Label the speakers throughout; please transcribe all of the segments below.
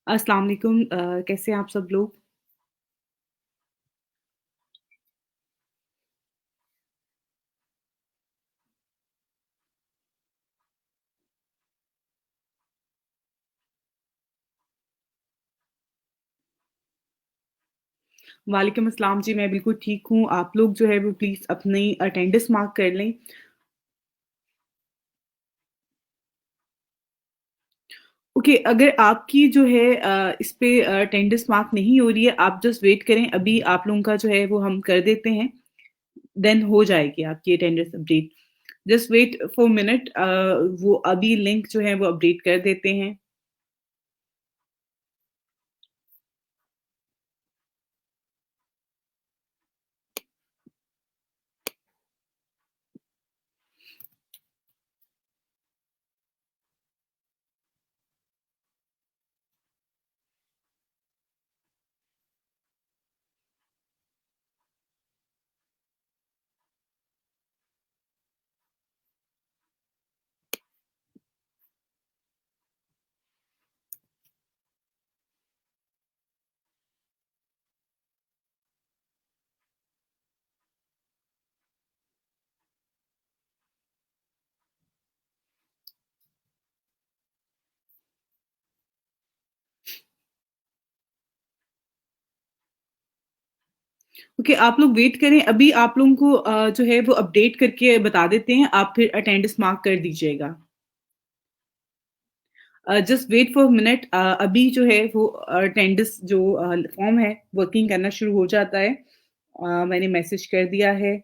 Speaker 1: अस्सलाम वालेकुम कैसे हैं आप सब लोग? वालेकुम अस्सलाम जी, मैं बिल्कुल ठीक हूँ। आप लोग जो है वो प्लीज़ अपनी अटेंडेंस मार्क कर लें। ओके, अगर आपकी जो है इस पे अटेंडेंस मार्क नहीं हो रही है, आप जस्ट वेट करें, अभी आप लोगों का जो है वो हम कर देते हैं, देन हो जाएगी आपकी attendance update. Just wait for minute वो अभी लिंक जो है वो अपडेट कर देते हैं। ओके, आप लोग वेट करें, अभी आप लोगों को जो है वो अपडेट करके बता देते हैं, आप फिर अटेंडेंस मार्क कर दीजिएगा। जस्ट वेट फॉर मिनट अभी जो है वो अटेंडेंस जो फॉर्म है वर्किंग करना शुरू हो जाता है। मैंने मैसेज कर दिया है।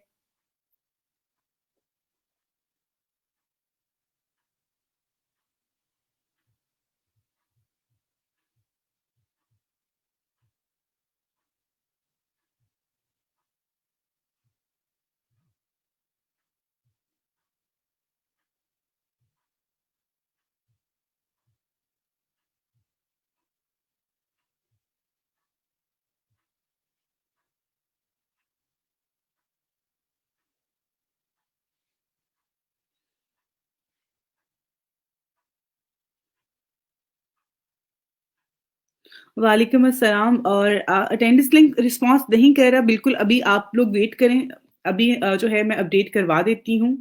Speaker 1: वालेकुम अस्सलाम और अटेंडेंस लिंक रिस्पॉन्स नहीं कर रहा बिल्कुल अभी आप लोग वेट करें। अभी जो है मैं अपडेट करवा देती हूँ।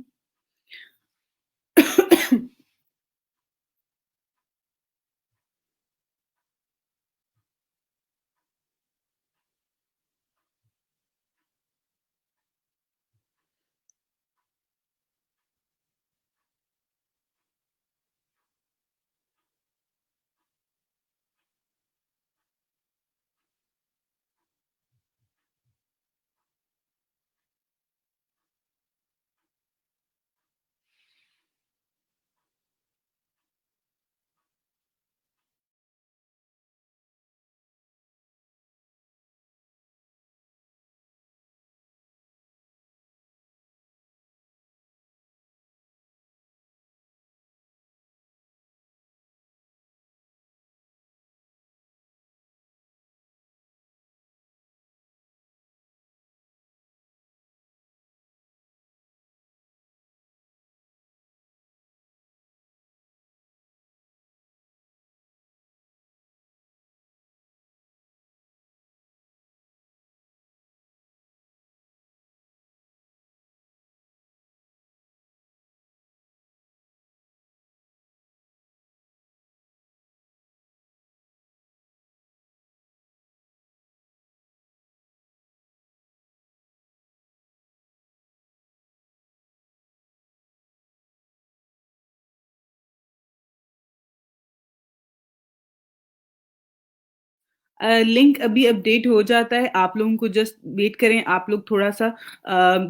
Speaker 1: लिंक अभी अपडेट हो जाता है, आप लोगों को जस्ट वेट करें, आप लोग थोड़ा-सा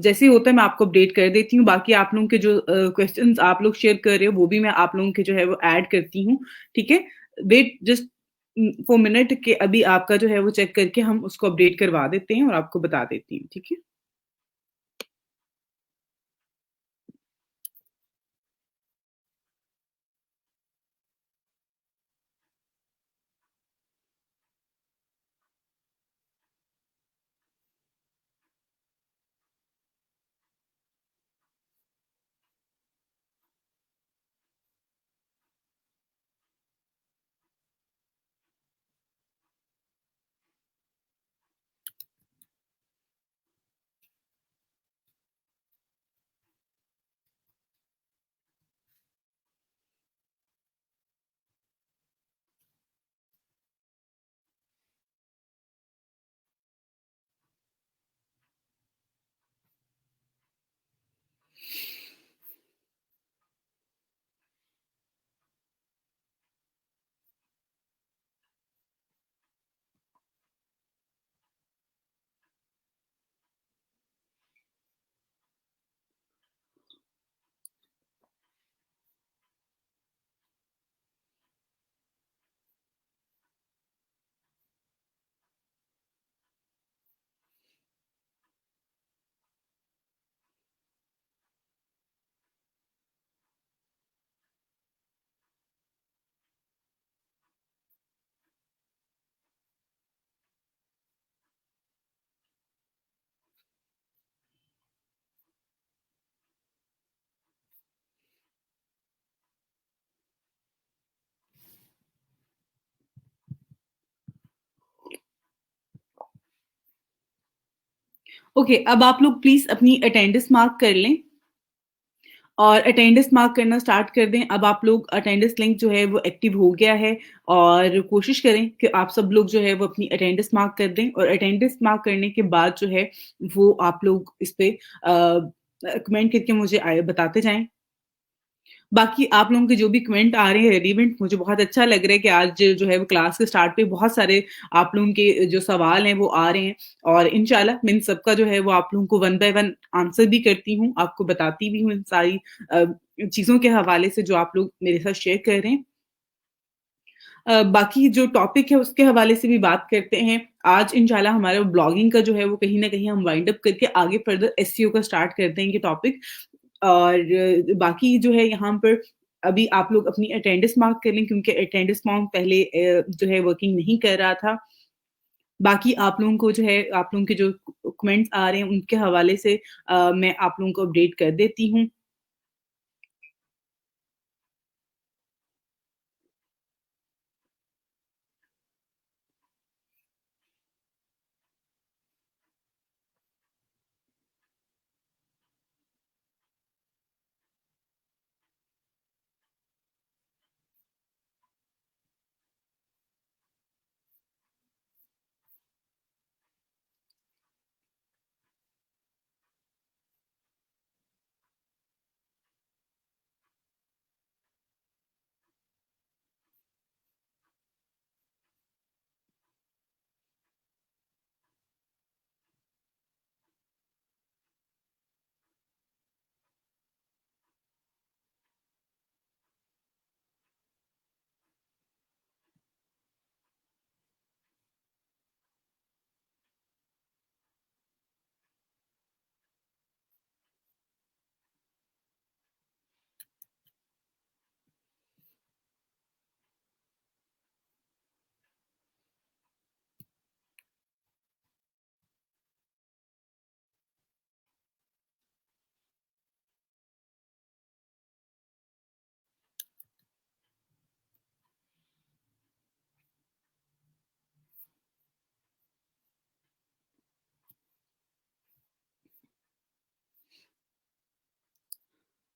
Speaker 1: जैसे ही होता है मैं आपको अपडेट कर देती हूँ, बाकी आप लोगों के जो क्वेश्चन्स आप लोग शेयर कर रहे हो, वो भी मैं आप लोगों के जो है वो ऐड करती हूँ, ठीक है? वेट जस्ट फॉर मिनट कि अभी आपका जो है वो चेक करके हम उसको अपडेट करवा देते हैं और आपको बता देती हूँ, ठीक है? ओके, अब आप लोग प्लीज़ अपनी अटेंडेंस मार्क कर लें और अटेंडेंस मार्क करना स्टार्ट कर दें। अब आप लोग अटेंडेंस लिंक जो है वो एक्टिव हो गया है और कोशिश करें कि आप सब लोग जो है वो अपनी अटेंडेंस मार्क कर दें और अटेंडेंस मार्क करने के बाद जो है वो आप लोग इस पे कमेंट करके मुझे बताते जाएँ। बाकी आप लोगों के जो भी कमेंट आ रहे हैं रेलिवेंट मुझे बहुत अच्छा लग रहा है कि आज जो है वो क्लास के स्टार्ट पे बहुत सारे आप लोगों के जो सवाल हैं वो आ रहे हैं और इंशाल्लाह मैं इन सबका जो है वो आप लोगों को वन बाय वन आंसर भी करती हूँ, आपको बताती भी हूँ इन सारी अ, चीज़ों के हवाले से जो आप लोग मेरे साथ शेयर कर रहे हैं। बाकी जो टॉपिक है उसके हवाले से भी बात करते हैं। आज इंशाल्लाह हमारा ब्लॉगिंग का जो है वो कहीं न कहीं हम वाइंड अप करके आगे फर्दर एसईओ का स्टार्ट कर देंगे टॉपिक। और बाकी जो है यहाँ पर अभी आप लोग अपनी अटेंडेंस मार्क कर लें क्योंकि अटेंडेंस मार्क पहले जो है वर्किंग नहीं कर रहा था। बाकी आप लोगों को जो है आप लोगों के जो कमेंट्स आ रहे हैं उनके हवाले से मैं आप लोगों को अपडेट कर देती हूँ।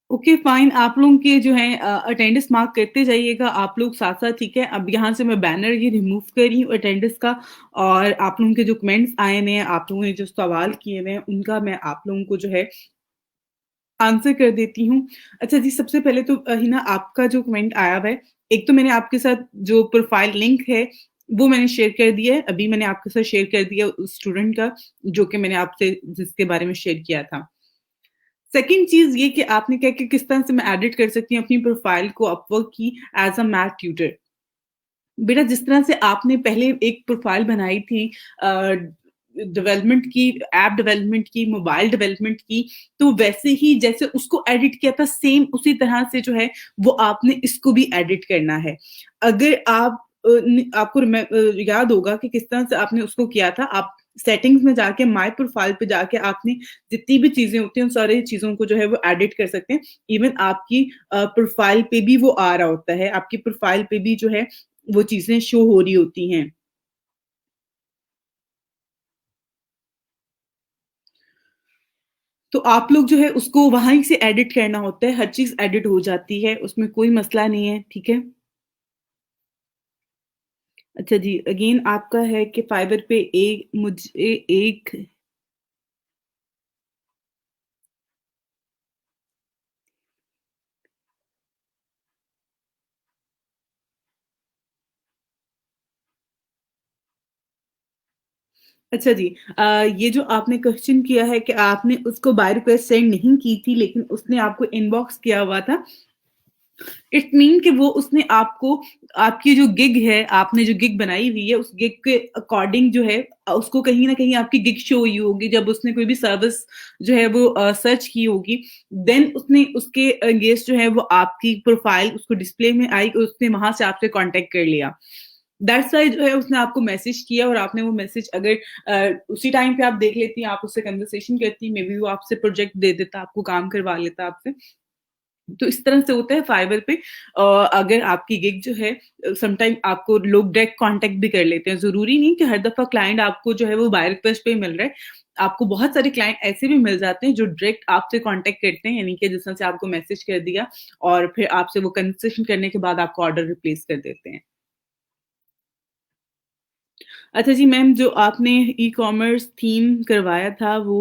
Speaker 1: ओके फाइन आप लोगों के जो है अटेंडेंस मार्क करते जाइएगा आप लोग साथ-साथ ठीक है। अब यहाँ से मैं बैनर ये रिमूव कर रही हूँ अटेंडेंस का और आप लोगों के जो कमेंट्स आए हुए हैं, आप लोगों ने जो सवाल किए हुए हैं, उनका मैं आप लोगों को जो है आंसर कर देती हूँ। अच्छा जी, सबसे पहले तो हिना आपका जो कमेंट आया हुआ है, एक तो मैंने आपके साथ जो प्रोफाइल लिंक है, वो मैंने शेयर कर दिया है। अभी मैंने आपके साथ शेयर कर दिया उस स्टूडेंट का, जो कि मैंने आपसे जिसके बारे में शेयर किया था। सेकंड चीज़ ये कि आपने कहा कि किस तरह से मैं एडिट कर सकती हूँ अपनी प्रोफाइल को अपवर्क की एज़ अ मैथ ट्यूटर। बेटा जिस तरह से आपने पहले एक प्रोफाइल बनाई थी डेवलपमेंट की, ऐप डेवलपमेंट की, मोबाइल डेवलपमेंट की, तो वैसे ही जैसे उसको एडिट किया था सेम उसी तरह से जो है वो आपने इसको भी एडिट करना है। अगर आप आपको याद होगा कि किस तरह से आपने उसको किया था, आप सेटिंग्स में जाके माय प्रोफाइल पे जाके आपने जितनी भी चीज़ें होती हैं उन सारी चीज़ों को जो है वो एडिट कर सकते हैं। इवन आपकी प्रोफाइल पे भी वो आ रहा होता है, आपकी प्रोफाइल पे भी जो है वो चीज़ें शो हो रही होती हैं। तो आप लोग जो है उसको वहीं से एडिट करना होता है, हर चीज़ एडिट हो जाती है, उसमें कोई मसला नहीं है, ठीक है? अच्छा जी, अगेन आपका है कि फाइवर पे मुझे एक अच्छा जी ये जो आपने क्वेश्चन किया है कि आपने उसको बाय रिक्वेस्ट सेंड नहीं की थी, लेकिन उसने आपको इनबॉक्स किया हुआ था। इट मीन कि वो उसने आपको आपकी जो गिग है, आपने जो गिग बनाई हुई है, उस गिग के अकॉर्डिंग जो है उसको कहीं न कहीं आपकी गिग शो हुई होगी जब उसने कोई भी सर्विस जो है वो सर्च की होगी। देन उसने उसके अगेंस्ट जो है वो आपकी प्रोफाइल उसको डिस्प्ले में आई, उसने वहाँ से आपसे कॉन्टैक्ट कर लिया। दैट्स व्हाई जो है उसने आपको मैसेज किया और आपने वो मैसेज अगर उसी टाइम पे आप देख लेती, आप उससे कन्वर्सेशन करती, मे बी वो आपसे प्रोजेक्ट दे देता, आपको काम करवा लेता आपसे। तो इस तरह से होता है फाइवर पे अगर आपकी गिग जो है समटाइम आपको लोग डायरेक्ट कॉन्टैक्ट भी कर लेते हैं। ज़रूरी नहीं कि हर दफ़ा क्लाइंट आपको जो है वो बाय रिक्वेस्ट पे ही मिल रहा है। आपको बहुत सारे क्लाइंट ऐसे भी मिल जाते हैं जो डायरेक्ट आपसे कॉन्टैक्ट करते हैं, यानी कि जिस तरह से आपको मैसेज कर दिया और फिर आपसे वो कन्वर्सेशन करने के बाद आपको ऑर्डर रिप्लेस कर देते हैं। अच्छा जी मैम, जो आपने ई-कॉमर्स थीम करवाया था वो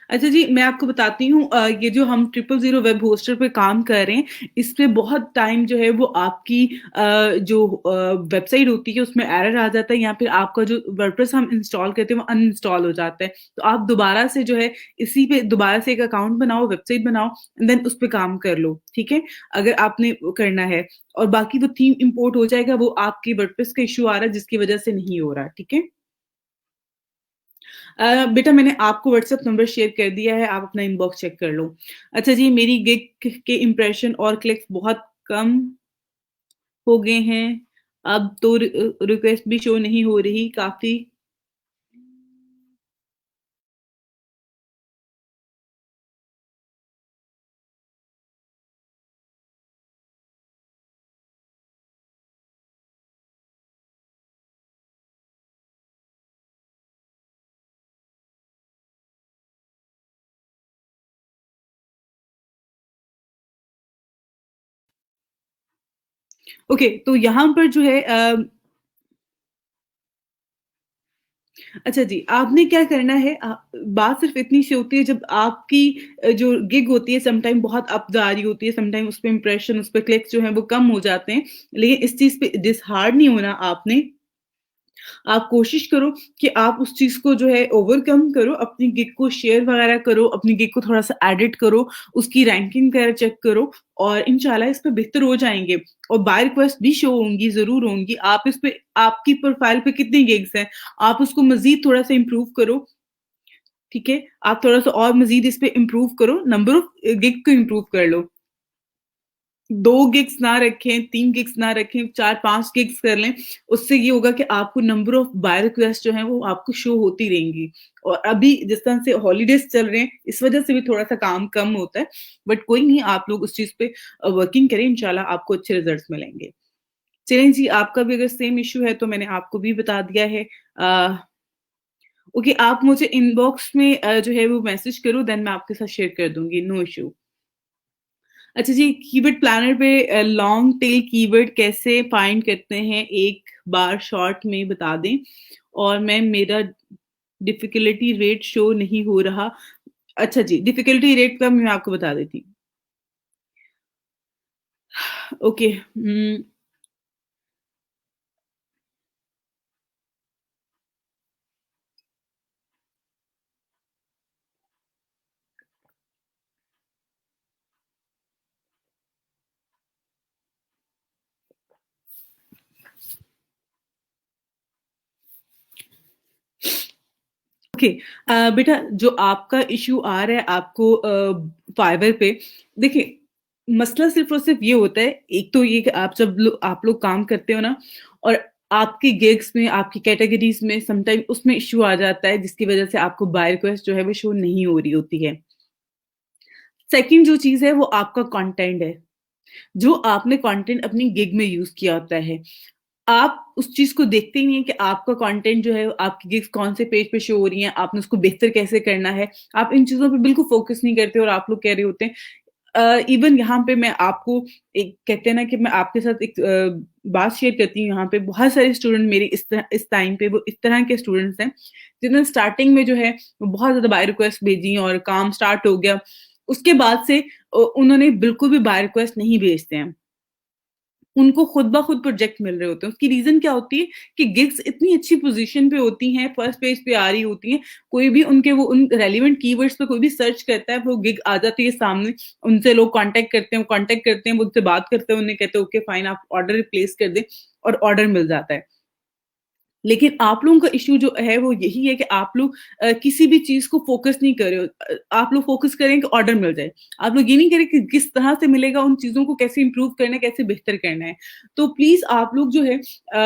Speaker 1: अच्छा जी, मैं आपको बताती हूँ ये जो हम 000 वेब होस्टर पे काम कर रहे हैं, इस पे बहुत टाइम जो है वो आपकी जो वेबसाइट होती है उसमें एरर आ जाता है या फिर आपका जो वर्डप्रेस हम इंस्टॉल करते हैं वो अनइंस्टॉल हो जाता है। तो आप दोबारा से जो है इसी पे दोबारा से एक अकाउंट बनाओ, वेबसाइट बनाओ एंड देन उस पे काम कर लो, ठीक है? अगर आपने वो करना है और बाकी वो थीम इम्पोर्ट हो जाएगा, वो आपकी वर्डप्रेस का इश्यू आ रहा है जिसकी वजह से नहीं हो रहा, ठीक है? बेटा मैंने आपको व्हाट्सएप नंबर शेयर कर दिया है, आप अपना इनबॉक्स चेक कर लो। अच्छा जी, मेरी गिग के इम्प्रेशन और क्लिक्स बहुत कम हो गए हैं। अब तो रिक्वेस्ट भी शो नहीं हो रही, काफ़ी ओके, तो यहाँ पर जो है अच्छा जी, आपने क्या करना है बात सिर्फ़ इतनी सी होती है जब आपकी जो गिग होती है समटाइम बहुत अप जा रही होती है, समटाइम उसपे इम्प्रेशन, उसपे क्लिक्स जो हैं वो कम हो जाते हैं। लेकिन इस चीज़ पे डिसहार्ड नहीं होना आपने। आप कोशिश करो कि आप उस चीज़ को जो है ओवरकम करो, अपनी गिग को शेयर वगैरह करो, अपनी गिग को थोड़ा-सा एडिट करो, उसकी रैंकिंग वगैरह चेक करो और इंशाल्लाह इस पे बेहतर हो जाएँगे और बाय रिक्वेस्ट भी शो होंगी, ज़रूर होंगी। आप इस पे आपकी प्रोफ़ाइल पे कितनी गिग्स हैं, आप उसको मज़ीद थोड़ा-सा इम्प्रूव करो, ठीक है? आप थोड़ा-सा और मज़ीद इस पे इम्प्रूव करो, नंबर ऑफ गिग को इम्प्रूव कर लो। 2 गिग्स ना रखें, 3 गिग्स ना रखें, 4-5 गिग्स कर लें। उससे ये होगा कि आपको नंबर ऑफ बाय रिक्वेस्ट जो हैं वो आपको शो होती रहेंगी। और अभी जिस तरह से हॉलिडेज़ चल रहे हैं, इस वज़ह से भी थोड़ा-सा काम कम होता है। बट कोई नहीं, आप लोग उस चीज़ पे वर्किंग करें, इंशाल्लाह आपको अच्छे रिज़ल्ट्स मिलेंगे। चलें जी, आपका भी अगर सेम इश्यू है तो मैंने आपको भी बता दिया है। ओके, आप मुझे इनबॉक्स में जो है वो मैसेज करो, देन मैं आपके साथ शेयर कर दूँगी, नो इश्यू। अच्छा जी, कीवर्ड प्लानर पे लॉन्ग टेल कीवर्ड कैसे फाइंड करते हैं? एक बार शॉर्ट में बता दें। और मैम मेरा डिफ़िकल्टी रेट शो नहीं हो रहा। अच्छा जी, डिफ़िकल्टी रेट का मैं आपको बता देती हूँ। ओके, ओके, बेटा जो आपका इश्यू आ रहा है आपको फाइवर पे, देखिए मसला सिर्फ़ और सिर्फ़ ये होता है, एक तो ये कि आप लोग काम करते हो ना और आपकी गिग्स में, आपकी कैटेगरीज़ में समटाइम उसमें इश्यू आ जाता है जिसकी वज़ह से आपको बाय रिक्वेस्ट जो है वो शो नहीं हो रही होती है। सेकंड जो चीज़ है वो आपका कंटेंट है, जो आपने कंटेंट अपनी गिग में यूज़ किया होता है। आप उस चीज़ को देखते ही नहीं है कि आपका कंटेंट जो है, आपकी गिग्स कौन से पेज पे शो हो रही हैं, आपने उसको बेहतर कैसे करना है। आप इन चीज़ों पे बिल्कुल फ़ोकस नहीं करते और आप लोग कह रहे होते हैं इवन यहाँ पे मैं आपको एक कहते हैं ना कि मैं आपके साथ एक बात शेयर करती हूँ यहाँ पे बहुत सारे स्टूडेंट मेरे इस टाइम पे वो इस तरह के स्टूडेंट्स हैं, जिन्होंने स्टार्टिंग में जो है वो बहुत ज़्यादा बाय रिक्वेस्ट भेजी और काम स्टार्ट हो गया। उसके बाद से उन्होंने बिल्कुल भी बाय रिक्वेस्ट नहीं भेजते हैं। उनको खुद ब खुद प्रोजेक्ट मिल रहे होते हैं। उसकी रीज़न क्या होती है कि गिग्स इतनी अच्छी पोज़ीशन पे होती हैं, फर्स्ट पेज पे आ रही होती हैं, कोई भी उनके वो उन रेलेवेंट कीवर्ड्स पे कोई भी सर्च करता है, वो गिग आ जाती है सामने, उनसे लोग कॉन्टैक्ट करते हैं, वो उनसे बात करते हैं, उन्हें कहते हैं ओके फाइन आप ऑर्डर प्लेस कर दें और ऑर्डर मिल जाता है। लेकिन आप लोगों का इश्यू जो है वो यही है कि आप लोग किसी भी चीज़ को फ़ोकस नहीं कर रहे हो। आप लोग फ़ोकस करें कि ऑर्डर मिल जाए। आप लोग ये नहीं करें कि किस तरह से मिलेगा, उन चीज़ों को कैसे इम्प्रूव करना है, कैसे बेहतर करना है। तो प्लीज़ आप लोग जो है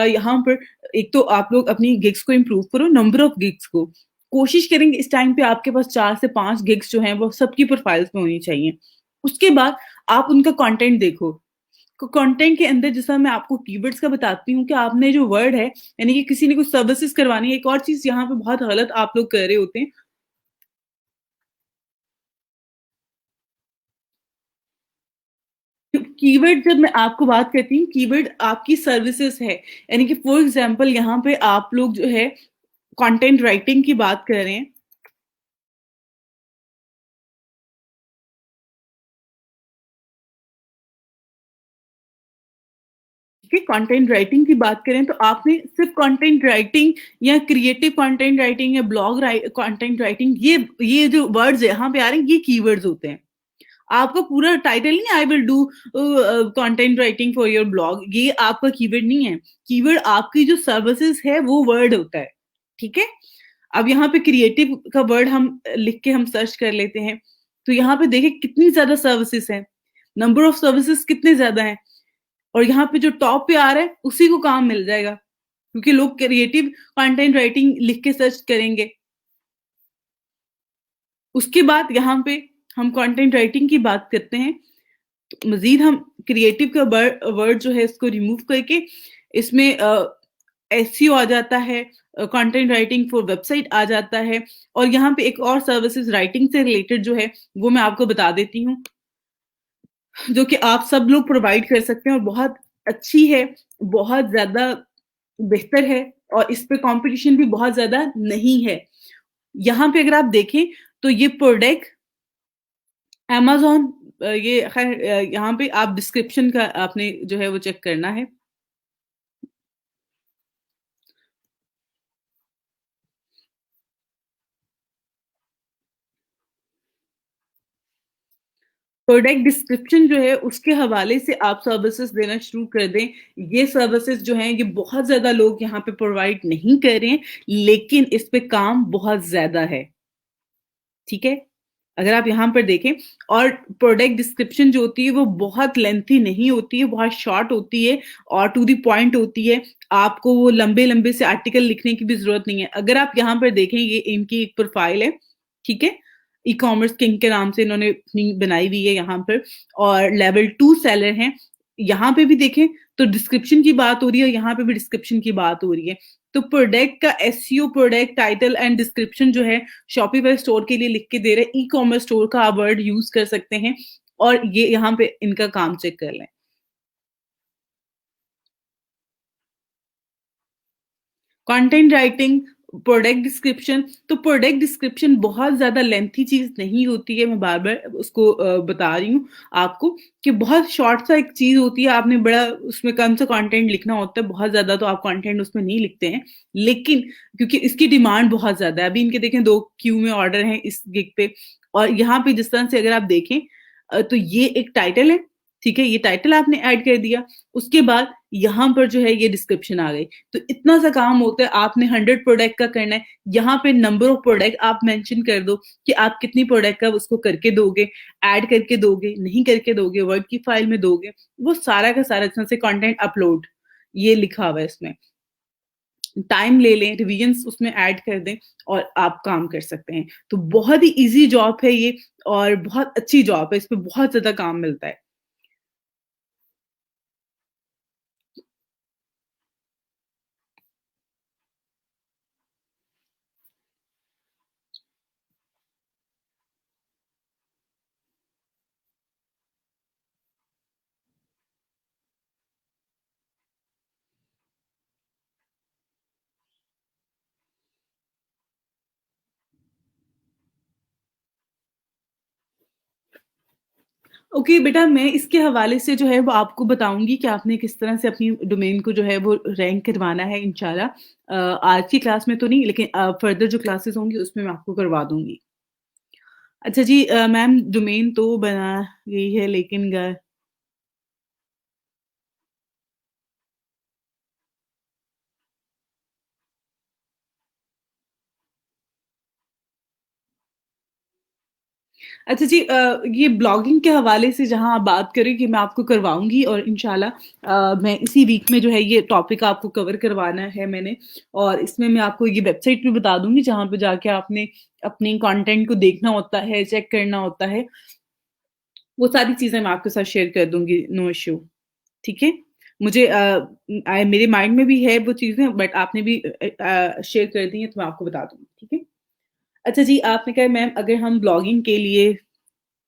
Speaker 1: यहाँ पर एक तो आप लोग अपनी गिग्स को इम्प्रूव करो, नंबर ऑफ गिग्स को। कोशिश करेंगे इस टाइम पे आपके पास 4 से 5 गिग्स जो हैं वो सबकी प्रोफाइल्स में होनी चाहिए। उसके बाद आप उनका कंटेंट देखो। कंटेंट के अंदर जैसा मैं आपको कीवर्ड्स का बताती हूँ कि आपने जो वर्ड है, यानी कि किसी ने कुछ सर्विसेज करवानी है। एक और चीज़ यहाँ पे बहुत गलत आप लोग कर रहे होते हैं। कीवर्ड जब मैं आपको बात करती हूँ, कीवर्ड आपकी सर्विसेज है। यानी कि फॉर एग्ज़ाम्पल यहाँ पे आप लोग जो है कंटेंट राइटिंग की बात कर रहे हैं, ठीक है? कंटेंट राइटिंग की बात करें तो आपने सिर्फ़ कंटेंट राइटिंग या क्रिएटिव कंटेंट राइटिंग या ब्लॉग कंटेंट राइटिंग, ये जो वर्ड्स यहाँ पे आ रहे हैं, ये कीवर्ड्स होते हैं। आपका पूरा टाइटल नहीं है, I will do content writing for your blog, ये आपका कीवर्ड नहीं है। कीवर्ड आपकी जो सर्विसेज है वो वर्ड होता है, ठीक है? अब यहाँ पे क्रिएटिव का वर्ड हम लिख के हम सर्च कर लेते हैं, तो यहाँ पे देखिए कितनी ज्यादा सर्विसेज हैं, नंबर ऑफ सर्विसेज कितने ज्यादा हैं, और यहाँ पे जो टॉप पे आ रहा है उसी को काम मिल जाएगा, क्योंकि लोग क्रिएटिव कंटेंट राइटिंग लिख के सर्च करेंगे। उसके बाद यहाँ पे हम कंटेंट राइटिंग की बात करते हैं। मज़ीद हम क्रिएटिव का वर्ड जो है इसको रिमूव करके इसमें एसईओ आ जाता है, कंटेंट राइटिंग फॉर वेबसाइट आ जाता है, और यहाँ पे एक और सर्विसेज राइटिंग से रिलेटेड जो है वो मैं आपको बता देती हूँ, जो कि आप सब लोग प्रोवाइड कर सकते हैं और बहुत अच्छी है, बहुत ज़्यादा बेहतर है, और इस पे कॉम्पिटिशन भी बहुत ज़्यादा नहीं है। यहाँ पे अगर आप देखें तो ये प्रोडक्ट अमेज़न, ये ख़ैर यहाँ पे आप डिस्क्रिप्शन का आपने जो है वो चेक करना है। प्रोडक्ट डिस्क्रिप्शन जो है उसके हवाले से आप सर्विसेज देना शुरू कर दें। ये सर्विसेज जो हैं ये बहुत ज़्यादा लोग यहाँ पे प्रोवाइड नहीं कर रहे हैं, लेकिन इस पे काम बहुत ज़्यादा है, ठीक है? अगर आप यहाँ पर देखें, और प्रोडक्ट डिस्क्रिप्शन जो होती है वो बहुत लेंथी नहीं होती है, बहुत शॉर्ट होती है और टू द पॉइंट होती है। आपको वो लंबे-लंबे से आर्टिकल लिखने की भी ज़रूरत नहीं है। अगर आप यहाँ पर देखें, ये इनकी एक प्रोफाइल है, ठीक है? ई-कॉमर्स किंग के नाम से इन्होंने अपनी बनाई हुई है यहाँ पर, और लेवल 2 सेलर हैं। यहाँ पे भी देखें तो डिस्क्रिप्शन की बात हो रही है, यहाँ पे भी डिस्क्रिप्शन की बात हो रही है। तो प्रोडक्ट का SEO, product title and description जो है शॉपिफाई स्टोर के लिए लिख के दे रहे हैं, ई-कॉमर्स स्टोर का आप वर्ड यूज़ कर सकते हैं, और ये यहाँ पे इनका काम चेक कर लें। कंटेंट राइटिंग, प्रोडक्ट डिस्क्रिप्शन, तो प्रोडक्ट डिस्क्रिप्शन बहुत ज़्यादा लेंथी चीज़ नहीं होती है, मैं बार-बार उसको बता रही हूँ आपको, कि बहुत शॉर्ट सा एक चीज़ होती है, आपने बड़ा उसमें कम सा कंटेंट लिखना होता है, बहुत ज़्यादा तो आप कंटेंट उसमें नहीं लिखते हैं। लेकिन क्योंकि इसकी डिमांड बहुत ज़्यादा है, अभी इनके देखें 2 क्यू में ऑर्डर हैं इस गिग पे, और यहाँ पे जिस तरह से अगर आप देखें तो ये एक टाइटल है, ठीक है? ये टाइटल आपने ऐड कर दिया, उसके बाद यहाँ पर जो है ये डिस्क्रिप्शन आ गई। तो इतना सा काम होता है, आपने 100 प्रोडक्ट का करना है, यहाँ पे नंबर ऑफ प्रोडक्ट आप मेंशन कर दो कि आप कितनी प्रोडक्ट का उसको करके दोगे, ऐड करके दोगे, नहीं करके दोगे, वर्ड की फाइल में दोगे, वो सारा का सारा तरह से कंटेंट अपलोड, ये लिखा हुआ है इसमें। टाइम ले लें, रिविजन्स उसमें ऐड कर दें और आप काम कर सकते हैं। तो बहुत ही ईज़ी जॉब है ये, और बहुत अच्छी जॉब है, इस पे बहुत ज़्यादा काम मिलता है। ओके बेटा, मैं इसके हवाले से जो है वो आपको बताऊँगी कि आपने किस तरह से अपनी डोमेन को जो है वो रैंक करवाना है इंशाल्लाह। आज की क्लास में तो नहीं, लेकिन फर्दर जो क्लासेस होंगी उसमें मैं आपको करवा दूँगी। अच्छा जी, मैम डोमेन तो बना गई है, लेकिन अच्छा जी ये ब्लॉगिंग के हवाले से जहाँ आप बात करें कि मैं आपको करवाऊँगी और इंशाल्लाह मैं इसी वीक में जो है ये टॉपिक आपको कवर करवाना है मैंने और इसमें मैं आपको ये वेबसाइट भी बता दूँगी जहाँ पे जाके आपने अपने कंटेंट को देखना होता है, चेक करना होता है। वो सारी चीज़ें मैं आपके साथ शेयर कर दूँगी, नो इश्यू, ठीक है? मुझे मेरे माइंड में भी है वो चीज़ें बट आपने भी शेयर कर दी हैं तो मैं आपको बता दूँगी, ठीक है? अच्छा जी, आपने कहा मैम अगर हम ब्लॉगिंग के लिए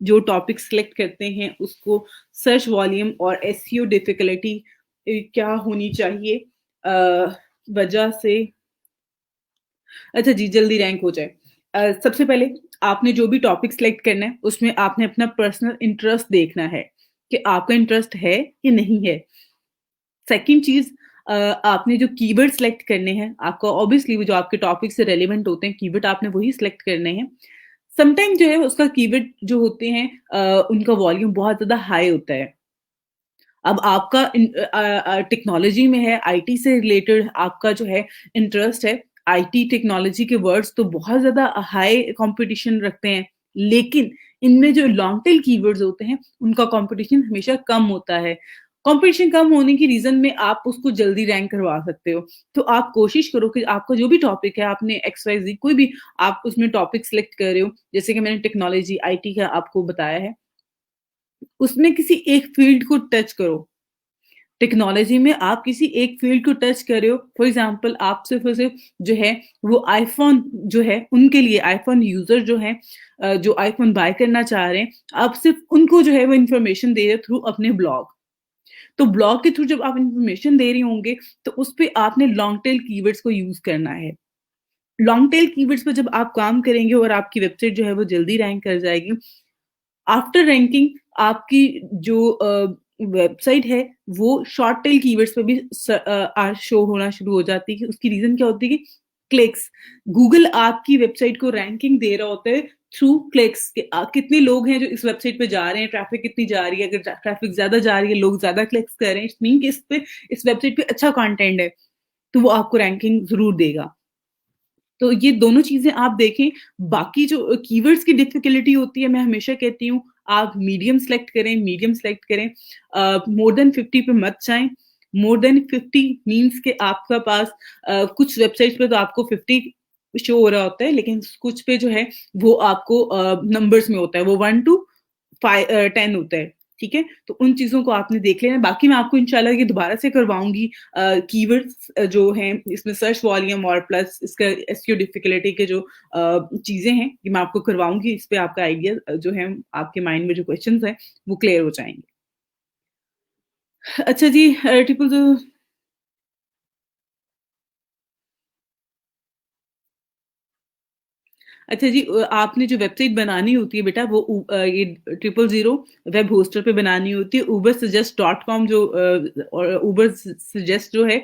Speaker 1: जो टॉपिक सिलेक्ट करते हैं उसको सर्च वॉल्यूम और एसईओ डिफिकल्टी क्या होनी चाहिए वजह से अच्छा जी जल्दी रैंक हो जाए सबसे पहले आपने जो भी टॉपिक सिलेक्ट करना है उसमें आपने अपना पर्सनल इंटरेस्ट देखना है कि आपका इंटरेस्ट है कि नहीं है सेकंड चीज आपने जो कीवर्ड सेलेक्ट करने हैं आपका ऑब्वियसली वो जो आपके टॉपिक से रेलिवेंट होते हैं कीवर्ड आपने वही सिलेक्ट करने हैं समटाइम जो है उसका कीवर्ड जो होते हैं उनका वॉल्यूम बहुत ज़्यादा हाई होता है। अब आपका टेक्नोलॉजी में है, आईटी से रिलेटेड आपका जो है इंटरेस्ट है, आईटी टेक्नोलॉजी के वर्ड्स तो बहुत ज़्यादा हाई कॉम्पिटिशन रखते हैं। लेकिन इनमें जो लॉन्ग टेल कीवर्ड्स होते हैं, उनका कॉम्पिटिशन हमेशा कम होता है। कॉम्पिटिशन कम होने की रीज़न में आप उसको जल्दी रैंक करवा सकते हो। तो आप कोशिश करो कि आपका जो भी टॉपिक है, आपने एक्स, वाई, ज़ेड कोई भी आप उसमें टॉपिक सिलेक्ट कर रहे हो, जैसे कि मैंने टेक्नोलॉजी, आईटी का आपको बताया है, उसमें किसी एक फील्ड को टच करो। टेक्नोलॉजी में आप किसी एक फील्ड को टच कर रहे हो फॉर एग्जांपल आप सिर्फ और सिर्फ जो है वो आईफोन जो है उनके लिए आईफोन यूजर जो है जो आईफोन बाय करना चाह रहे हैं आप सिर्फ उनको जो है वो इन्फॉर्मेशन दे रहे हो थ्रू अपने ब्लॉग तो ब्लॉग के थ्रू जब आप इन्फॉर्मेशन दे रहे होंगे तो उस पे आपने लॉन्ग टेल कीवर्ड्स को यूज करना है लॉन्ग टेल कीवर्ड्स पर जब आप काम करेंगे और आपकी वेबसाइट जो है वो जल्दी रैंक कर जाएगी आफ्टर रैंकिंग आपकी जो वेबसाइट है वो शॉर्ट टेल कीवर्ड्स पे भी शो होना शुरू हो जाती है उसकी रीजन क्या होती है कि क्लिक्स गूगल आपकी वेबसाइट को रैंकिंग दे रहा होता है थ्रू क्लिक्स कितने लोग हैं जो इस वेबसाइट पे जा रहे हैं ट्रैफिक कितनी जा रही है अगर ट्रैफिक ज्यादा जा रही है लोग ज्यादा क्लिक्स कर रहे हैं इट मीन कि इस वेबसाइट पे अच्छा कंटेंट है तो वो आपको रैंकिंग जरूर देगा तो ये दोनों चीज़ें आप देखें, बाकी जो कीवर्ड्स की डिफ़िकल्टी होती है, मैं हमेशा कहती हूँ, आप मीडियम सेलेक्ट करें। मोर देन 50 पे मत जाएँ। मोर देन 50 मीन्स कि आपका पास कुछ वेबसाइट्स पे तो आपको 50 शो हो रहा होता है, लेकिन कुछ पे जो है, वो आपको नंबर्स में होता है, वो 1 टू 10 होता है। ठीक है? तो उन चीज़ों को आपने देख लेना है। बाकी मैं आपको इंशाल्लाह ये दोबारा से करवाऊँगी कीवर्ड्स जो हैं इसमें सर्च वॉल्यूम और प्लस इसका एसईओ डिफिकल्टी के जो चीज़ें हैं, ये मैं आपको करवाऊँगी। इस पे आपका आइडिया जो है आपके माइंड में जो क्वेश्चन्स हैं, वो क्लियर हो जाएँगे। अच्छा जी ट्रिपल जो अच्छा जी आपने जो वेबसाइट बनानी होती है बेटा वो ये 000 वेब होस्टर पे बनानी होती है ubersuggest.com जो और उबर सजेस्ट जो है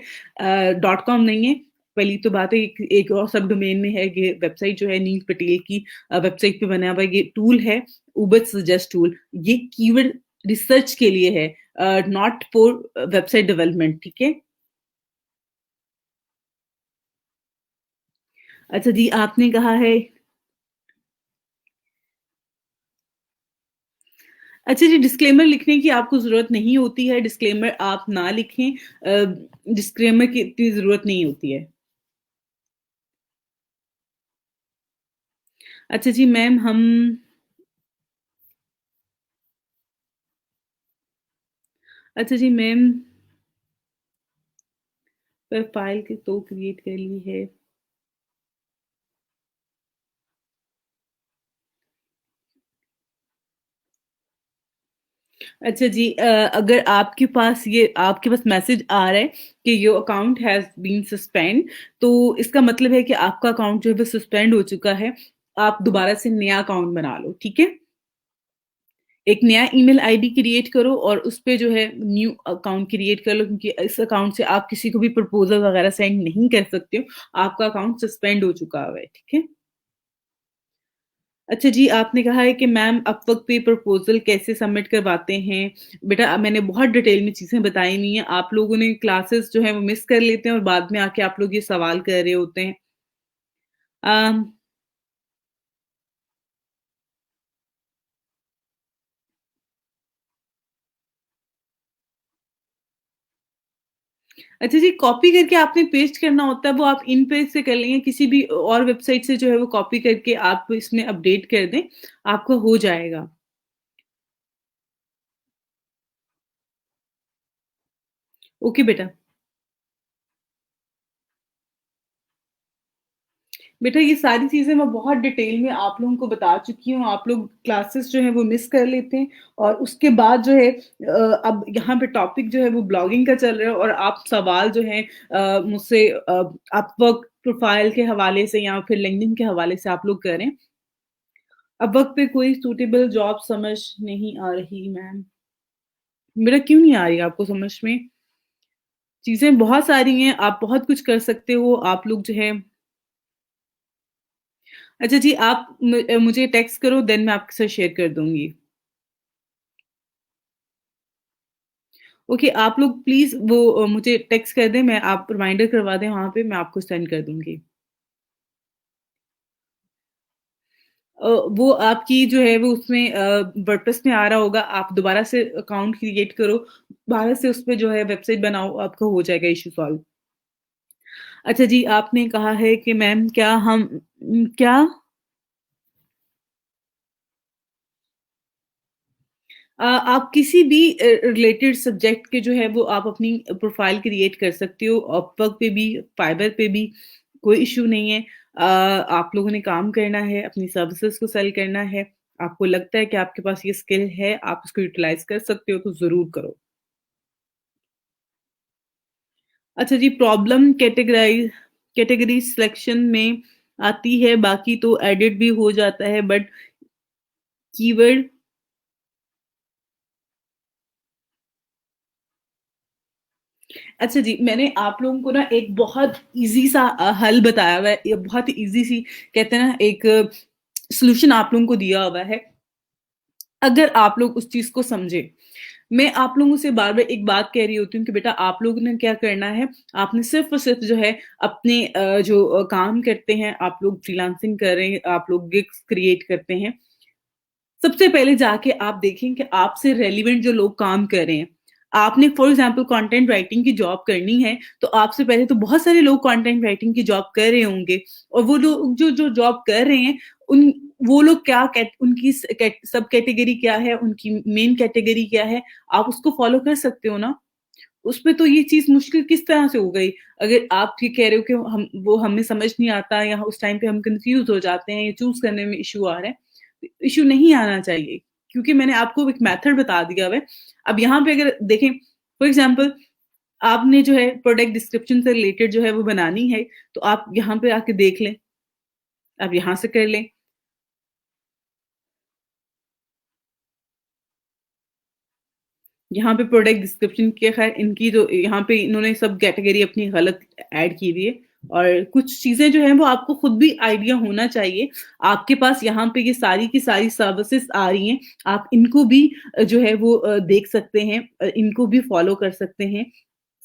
Speaker 1: डॉट कॉम नहीं है पहली तो बात है एक और सब डोमेन में है ये वेबसाइट जो है नील पटेल की वेबसाइट पे बना हुआ ये टूल है उबर सजेस्ट टूल ये कीवर्ड रिसर्च के लिए है नॉट फॉर वेबसाइट डेवलपमेंट ठीक है अच्छा जी आपने कहा है अच्छा जी, डिस्क्लेमर लिखने की आपको ज़रूरत नहीं होती है, डिस्क्लेमर आप ना लिखें डिस्क्लेमर की इतनी ज़रूरत नहीं होती है। अच्छा जी मैम हम अच्छा जी मैम फ़ाइल के तो क्रिएट कर ली है। अच्छा जी अगर आपके पास मैसेज आ रहा है कि your account has been suspend तो इसका मतलब है कि आपका अकाउंट जो है वो सस्पेंड हो चुका है। आप दोबारा से नया अकाउंट बना लो, ठीक है? एक नया ईमेल आईडी क्रिएट करो और उस पे जो है न्यू अकाउंट क्रिएट कर लो क्योंकि इस अकाउंट से आप किसी को भी प्रपोज़ल वगैरह सेंड नहीं कर सकते हो। आपका अकाउंट सस्पेंड हो चुका हुआ है, ठीक है? अच्छा जी, आपने कहा है कि मैम अपवर्क पे प्रपोज़ल कैसे सबमिट करवाते हैं? बेटा मैंने बहुत डिटेल में चीज़ें बताई हुई हैं। आप लोगों ने क्लासेस जो हैं वो मिस कर लेते हैं और बाद में आके आप लोग ये सवाल कर रहे होते हैं। अम अच्छा जी, कॉपी करके आपने पेस्ट करना होता है, वो आप इन पेज से कर लेंगे, किसी भी और वेबसाइट से जो है वो कॉपी करके आप इसमें अपडेट कर दें, आपका हो जाएगा। ओके बेटा। बेटा ये सारी चीज़ें मैं बहुत डिटेल में आप लोगों को बता चुकी हूँ, आप लोग क्लासेस जो हैं वो मिस कर लेते हैं और उसके बाद जो है अब यहाँ पे टॉपिक जो है वो ब्लॉगिंग का चल रहा है और आप सवाल जो है मुझसे अपवर्क प्रोफाइल के हवाले से या फिर लिंक्डइन के हवाले से आप लोग करें। अपवर्क पे कोई सूटेबल जॉब समझ नहीं आ रही मैम। मेरा क्यों नहीं आ रही है आपको समझ में? चीज़ें बहुत सारी हैं, आप बहुत कुछ कर सकते हो, आप लोग जो है अच्छा जी आप मुझे टेक्स्ट करो देन मैं आपके साथ शेयर कर दूँगी। ओके आप लोग प्लीज़ वो मुझे टेक्स्ट कर दें, मैं आप रिमाइंडर करवा दें वहाँ पे, मैं आपको सेंड कर दूँगी। वो आपकी जो है वो उसमें वर्डप्रेस में आ रहा होगा, आप दोबारा से अकाउंट क्रिएट करो, दोबारा से उसपे जो है वेबसाइट बनाओ, आपका हो जाएगा इश्यू सॉल्व। अच्छा जी, आपने कहा है कि मैम क्या हम क्या? आप किसी भी रिलेटेड सब्जेक्ट के जो है वो आप अपनी प्रोफाइल क्रिएट कर सकते हो, अपवर्क पे भी, फाइवर पे भी, कोई इश्यू नहीं है। आप लोगों ने काम करना है, अपनी सर्विसेज़ को सेल करना है, आपको लगता है कि आपके पास ये स्किल है, आप उसको यूटिलाइज़ कर सकते हो, तो ज़रूर करो। अच्छा जी, प्रॉब्लम कैटेगरी सिलेक्शन में आती है, बाकी तो एडिट भी हो जाता है बट कीवर्ड अच्छा जी, मैंने आप लोगों को ना एक बहुत ईज़ी सा हल बताया हुआ है, ये बहुत ईज़ी सी कहते हैं ना एक सॉल्यूशन आप लोगों को दिया हुआ है, अगर आप लोग उस चीज़ को समझें। मैं आप लोगों से बार-बार एक बात कह रही होती हूँ कि बेटा आप लोगों ने क्या करना है, आपने सिर्फ़ और सिर्फ़ जो है अपने जो काम करते हैं, आप लोग फ्रीलांसिंग कर रहे हैं, आप लोग गिग्स क्रिएट करते हैं, सबसे पहले जाके आप देखें कि आपसे रेलेवेंट जो लोग काम कर रहे हैं। आपने फॉर एग्ज़ाम्पल कंटेंट राइटिंग की जॉब करनी है, तो आपसे पहले तो बहुत सारे लोग कंटेंट राइटिंग की जॉब कर रहे होंगे और वो लोग जो जो जॉब कर रहे हैं, उन वो लोग क्या कैट उनकी सब कैटेगरी क्या है, उनकी मेन कैटेगरी क्या है, आप उसको फ़ॉलो कर सकते हो ना। उसमें तो ये चीज़ मुश्किल किस तरह से हो गई? अगर आप ये कह रहे हो कि हम वो हमें समझ नहीं आता या उस टाइम पे हम कन्फ्यूज़ हो जाते हैं या चूज़ करने में इश्यू आ रहा है, इश्यू नहीं आना चाहिए क्योंकि मैंने आपको एक मेथड बता दिया हुआ है। अब यहाँ पे अगर देखें फॉर एग्ज़ाम्पल आपने जो है प्रोडक्ट डिस्क्रिप्शन से रिलेटेड जो है वो बनानी है, तो आप यहाँ पे आके देख लें, आप यहाँ से कर लें। यहाँ पे प्रोडक्ट डिस्क्रिप्शन के ख़ैर इनकी जो यहाँ पे इन्होंने सब कैटेगरी अपनी गलत ऐड की हुई है और कुछ चीज़ें जो हैं वो आपको खुद भी आइडिया होना चाहिए। आपके पास यहाँ पे ये सारी की सारी सर्विसेज़ आ रही हैं, आप इनको भी जो है वो देख सकते हैं इनको भी फ़ॉलो कर सकते हैं।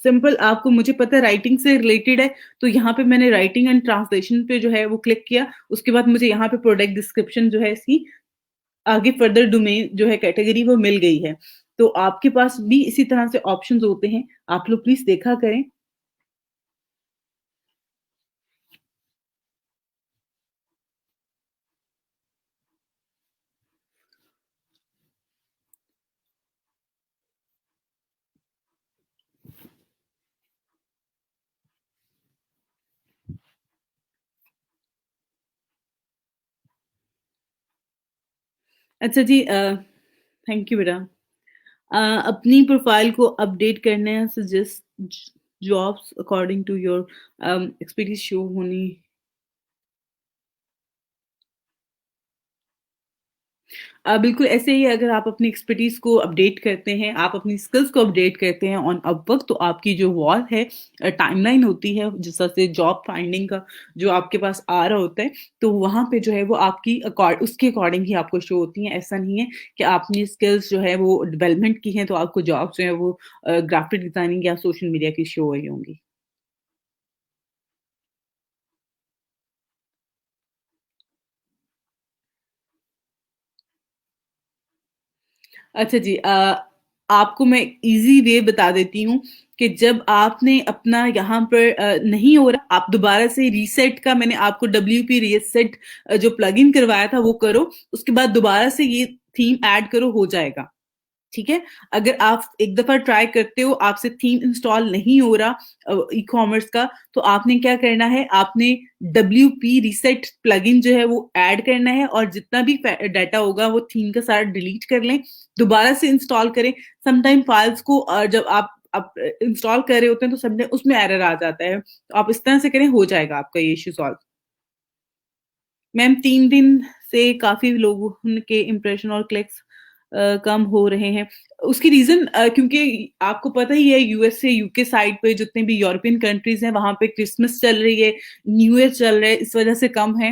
Speaker 1: सिंपल आपको मुझे पता है राइटिंग से रिलेटेड है, तो यहाँ पे मैंने राइटिंग एंड ट्रांसलेशन पे जो है वो क्लिक किया, उसके बाद मुझे यहाँ पे प्रोडक्ट डिस्क्रिप्शन जो है इसकी आगे फर्दर डोमेन जो है कैटेगरी वो मिल गई है। तो आपके पास भी इसी तरह से ऑप्शंस होते हैं, आप लोग प्लीज़ देखा करें। अच्छा जी थैंक यू बेटा। अपनी प्रोफाइल को अपडेट करने suggest jobs according to your expertise show होनी बिल्कुल ऐसे ही अगर आप अपनी एक्सपर्टीज़ को अपडेट करते हैं, आप अपनी स्किल्स को अपडेट करते हैं ऑन अपवर्क तो आपकी जो वॉल है टाइमलाइन होती है जिस तरह से जॉब फाइंडिंग का जो आपके पास आ रहा होता है, तो वहाँ पे जो है वो आपकी उसके अकॉर्डिंग ही आपको शो होती हैं। ऐसा नहीं है कि आपने स्किल्स जो है वो डेवलपमेंट की हैं तो आपको जॉब जो है वो ग्राफिक डिज़ाइनिंग या सोशल मीडिया की शो हो रही होंगी। अच्छा जी आपको मैं ईज़ी वे बता देती हूँ कि जब आपने अपना यहाँ पर नहीं हो रहा, आप दोबारा से रीसेट का मैंने आपको WP रीसेट जो प्लगइन करवाया था वो करो, उसके बाद दोबारा से ये थीम ऐड करो, हो जाएगा। ठीक है? अगर आप एक दफ़ा ट्राई करते हो, आपसे थीम इंस्टॉल नहीं हो रहा ई-कॉमर्स का, तो आपने क्या करना है, आपने WP रीसेट प्लगइन जो है वो ऐड करना है और जितना भी डाटा होगा वो थीम का सारा डिलीट कर लें, दोबारा से इंस्टॉल करें। समटाइम फाइल्स को जब आप इंस्टॉल कर रहे होते हैं तो समटाइम उसमें एरर आ जाता है। तो आप इस तरह से करें, हो जाएगा आपका ये इश्यू सॉल्व। मैम 3 दिन से काफ़ी लोगों के इम्प्रेशन और क्लिक्स कम हो रहे हैं। उसकी रीज़न क्योंकि आपको पता ही है यूएस से यूके साइड पे जितने भी यूरोपियन कंट्रीज़ हैं वहाँ पे क्रिसमस चल रही है, न्यू ईयर चल रहा है, इस वज़ह से कम है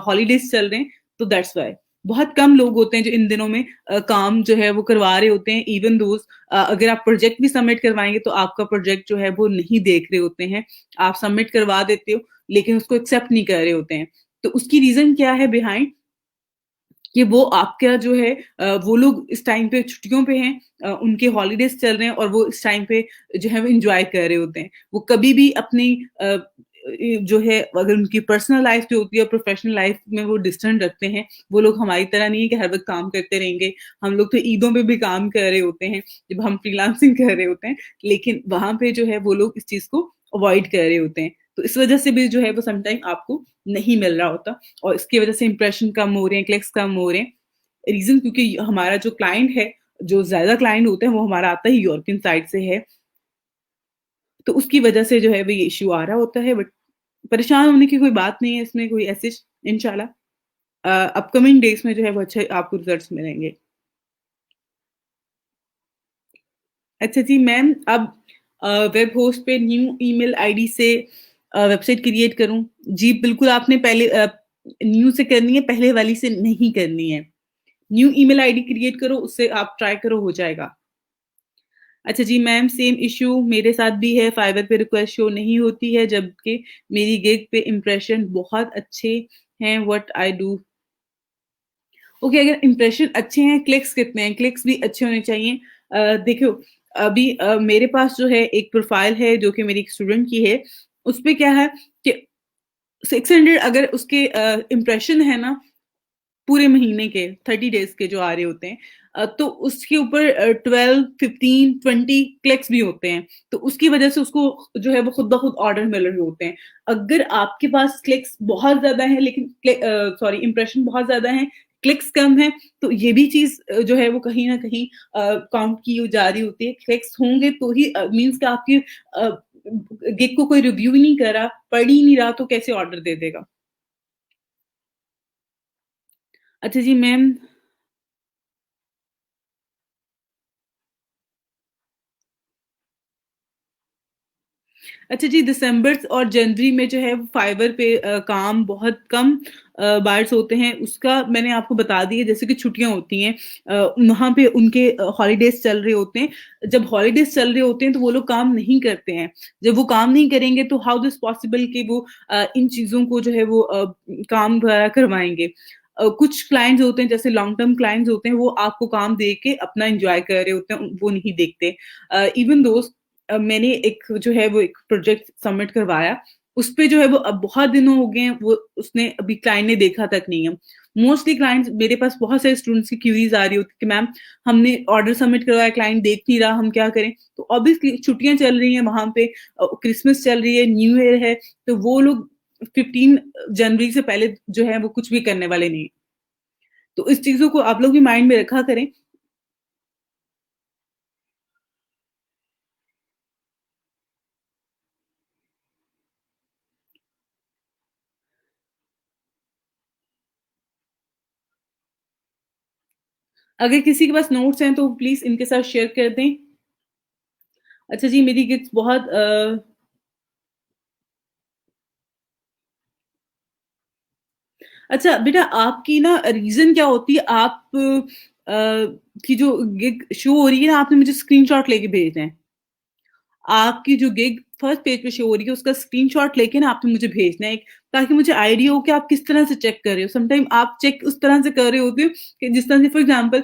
Speaker 1: हॉलिडेज़ चल रहे हैं, तो दैट्स व्हाई। बहुत कम लोग होते हैं जो इन दिनों में काम जो है वो करवा रहे होते हैं, इवन दोज़ अगर आप प्रोजेक्ट भी सबमिट करवाएँगे तो आपका प्रोजेक्ट जो है वो नहीं देख रहे होते हैं। आप सबमिट करवा देते हो, लेकिन उसको एक्सेप्ट नहीं कर रहे होते हैं। तो उसकी रीज़न क्या है बिहाइंड कि वो आपका जो है वो लोग इस टाइम पे छुट्टियों पे हैं उनके हॉलिडेज़ चल रहे हैं और वो इस टाइम पे जो है वो एन्जॉय कर रहे होते हैं। वो कभी भी अपनी जो है अगर उनकी पर्सनल लाइफ़ जो होती है प्रोफ़ेशनल लाइफ़ में वो डिस्टेंस रखते हैं। वो लोग हमारी तरह नहीं है कि हर वक़्त काम करते रहेंगे। हम लोग तो ईदों पे भी काम कर रहे होते हैं, जब हम फ्रीलांसिंग कर रहे होते हैं। लेकिन वहाँ पे जो है वो लोग इस चीज़ को अवॉइड कर रहे होते हैं। तो इस वज़ह से भी जो है वो समटाइम आपको नहीं मिल रहा होता। और इसकी वजह से इंप्रेशन कम हो रहे हैं, क्लिक्स कम हो रहे हैं। रीज़न क्योंकि हमारा जो क्लाइंट है, जो ज़्यादा क्लाइंट होते हैं वो हमारा आता ही यूरोपियन साइड से है। तो उसकी वजह से जो है वो ये इश्यू आ रहा होता है बट परेशान होने की कोई बात नहीं है इसमें कोई ऐसी इंशाल्लाह अपकमिंग डेज़ में जो है वो अच्छे आपको रिज़ल्ट्स मिलेंगे। अच्छा जी मैम अब वेब होस्ट पे न्यू ईमेल आईडी से वेबसाइट क्रिएट करूँ? जी बिल्कुल आपने पहले न्यू से करनी है, पहले वाली से नहीं करनी है। न्यू ईमेल आईडी क्रिएट करो, उससे आप ट्राई करो हो जाएगा। अच्छा जी मैम सेम इश्यू मेरे साथ भी है, फाइवर पे रिक्वेस्ट शो नहीं होती है जबकि मेरी गिग पे इंप्रेशन बहुत अच्छे हैं, व्हाट आई डू? ओके अगर इंप्रेशन अच्छे हैं, क्लिक्स कितने हैं? क्लिक्स भी अच्छे होने चाहिए। देखो अभी मेरे पास जो है एक प्रोफाइल है जो कि मेरी एक स्टूडेंट की है, उसपे क्या है कि 600 अगर उसके इंप्रेशन है ना पूरे महीने के 30 डेज़ के जो आ रहे होते हैं तो उसके ऊपर 12, 15, 20 क्लिक्स भी होते हैं। तो उसकी वज़ह से उसको जो है वो खुद ब खुद ऑर्डर मिल रहे होते हैं। अगर आपके पास क्लिक्स बहुत ज़्यादा हैं लेकिन सॉरी इंप्रेशन बहुत ज़्यादा हैं, क्लिक्स कम हैं, तो ये भी चीज़ जो है वो कहीं न कहीं काउंट की जा रही होती है। क्लिक्स होंगे तो ही मीन्स कि आपकी गिग को कोई रिव्यू ही नहीं कर रहा, पढ़ ही नहीं रहा तो कैसे ऑर्डर दे देगा? अच्छा जी मैम अच्छा जी, दिसंबर और जनवरी में जो है वो फाइवर पे काम बहुत कम बार्स होते हैं, उसका मैंने आपको बता दिया जैसे कि छुट्टियाँ होती हैं वहाँ पे उनके हॉलिडेज़ चल रहे होते हैं। जब हॉलिडेज़ चल रहे होते हैं तो वो लोग काम नहीं करते हैं। जब वो काम नहीं करेंगे तो हाउ दिस पॉसिबल कि वो इन चीज़ों को जो है वो काम वगैरह करवाएँगे। कुछ क्लाइंट्स होते हैं जैसे लॉन्ग टर्म क्लाइंट्स होते हैं वो आपको काम दे के अपना एन्जॉय कर रहे होते हैं, वो नहीं देखते। इवन दोस्त मैंने एक जो है वो एक प्रोजेक्ट सबमिट करवाया, उसपे जो है वो अब बहुत दिन हो गए हैं, वो उसने अभी क्लाइंट ने देखा तक नहीं है। मोस्टली क्लाइंट्स मेरे पास बहुत सारे स्टूडेंट्स की क्वेरीज़ आ रही होती है कि मैम हमने ऑर्डर सबमिट करवाया, क्लाइंट देख नहीं रहा, हम क्या करें? तो ऑब्वियसली छुट्टियाँ चल रही हैं वहाँ पे क्रिसमस चल रही है, न्यू ईयर है, तो वो लोग 15 जनवरी से पहले जो है वो कुछ भी करने वाले नहीं। तो इस चीज़ों को आप लोग भी माइंड में रखा करें। अगर किसी के पास नोट्स हैं तो प्लीज़ इनके साथ शेयर कर दें। अच्छा जी, मेरी गिफ्ट्स बहुत अच्छा बेटा आपकी ना रीज़न क्या होती है आप की जो गिग शो हो रही है ना आपने मुझे स्क्रीनशॉट लेके भेजने हैं। आपकी जो गिग फर्स्ट पेज पे शो हो रही है उसका स्क्रीनशॉट लेके ना आपने मुझे भेजना है एक, ताकि मुझे आइडिया हो कि आप किस तरह से चेक कर रहे हो। समटाइम आप चेक उस तरह से कर रहे होते हो कि जिस तरह से फॉर एग्जांपल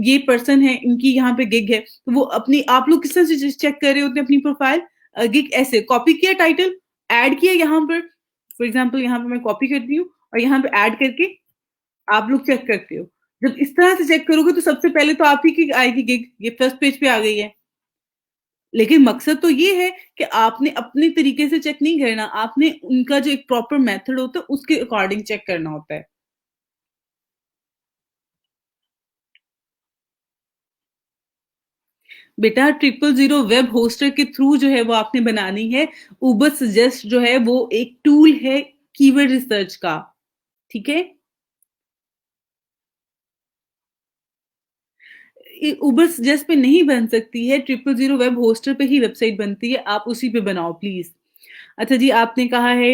Speaker 1: ये पर्सन है, इनकी यहाँ पे गिग है, तो वो अपनी आप लोग किस तरह से चेक कर रहे होते हैं अपनी प्रोफाइल? गिग ऐसे कॉपी किया टाइटल, ऐड किया यहाँ पर, फॉर एग्जांपल यहाँ पे मैं कॉपी करती हूँ और यहाँ पे ऐड करके आप लोग चेक करते हो। जब इस तरह से चेक करोगे तो सबसे पहले तो आप ही की आएगी गिग, ये फर्स्ट पेज पे आ गई है। लेकिन मकसद तो ये है कि आपने अपने तरीके से चेक नहीं करना, आपने उनका जो एक प्रॉपर मेथड होता है उसके अकॉर्डिंग चेक करना होता है। बेटा 000 वेब होस्टर के थ्रू जो है वो आपने बनानी है। उबर सजेस्ट जो है वो एक टूल है कीवर्ड रिसर्च का, ठीक है? उबर सजेस्ट पे नहीं बन सकती है, 000 वेब होस्टर पे ही वेबसाइट बनती है, आप उसी पे बनाओ प्लीज। अच्छा जी, आपने कहा है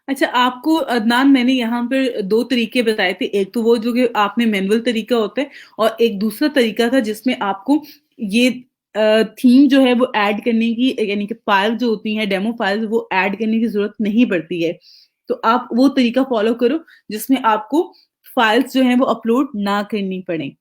Speaker 1: अच्छा, आपको अदनान मैंने यहाँ पर 2 तरीके बताए थे। एक तो वो जो कि आपने मैनुअल तरीका होता है और एक दूसरा तरीका था जिसमें आपको ये थीम जो है वो ऐड करने की यानी कि फाइल जो होती हैं डेमो फाइल्स वो ऐड करने की ज़रूरत नहीं पड़ती है। तो आप वो तरीका फ़ॉलो करो जिसमें आपको फाइल्स जो हैं वो अपलोड ना करनी पड़े।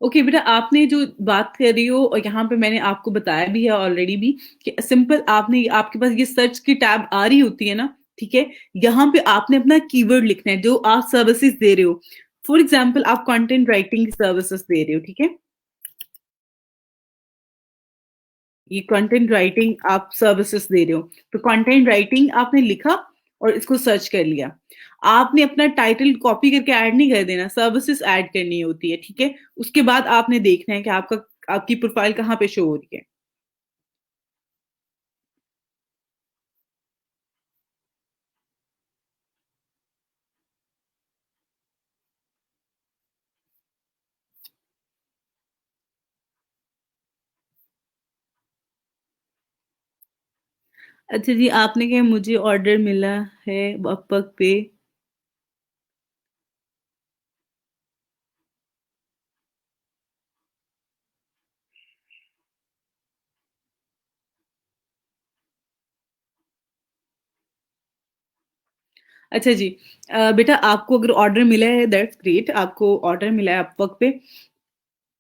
Speaker 1: ओके बेटा, आपने जो बात कर रही हो और यहाँ पे मैंने आपको बताया भी है ऑलरेडी भी कि सिंपल आपने आपके पास ये सर्च की टैब आ रही होती है ना, ठीक है? यहाँ पे आपने अपना कीवर्ड लिखना है जो आप सर्विसेज दे रहे हो। फॉर एग्जाम्पल आप कंटेंट राइटिंग सर्विसेज दे रहे हो, ठीक है? ये कंटेंट राइटिंग आप सर्विसेज दे रहे हो, तो कंटेंट राइटिंग आपने लिखा और इसको सर्च कर लिया। आपने अपना टाइटल कॉपी करके ऐड नहीं कर देना, सर्विसेज ऐड करनी होती है, ठीक है? उसके बाद आपने देखना है कि आपका आपकी प्रोफाइल कहाँ पे शो हो रही है। अच्छा जी, आपने क्या मुझे ऑर्डर मिला है अपवर्क पे। अच्छा जी, बेटा आपको अगर ऑर्डर मिला है दैट्स ग्रेट, आपको ऑर्डर मिला है अपवर्क पे।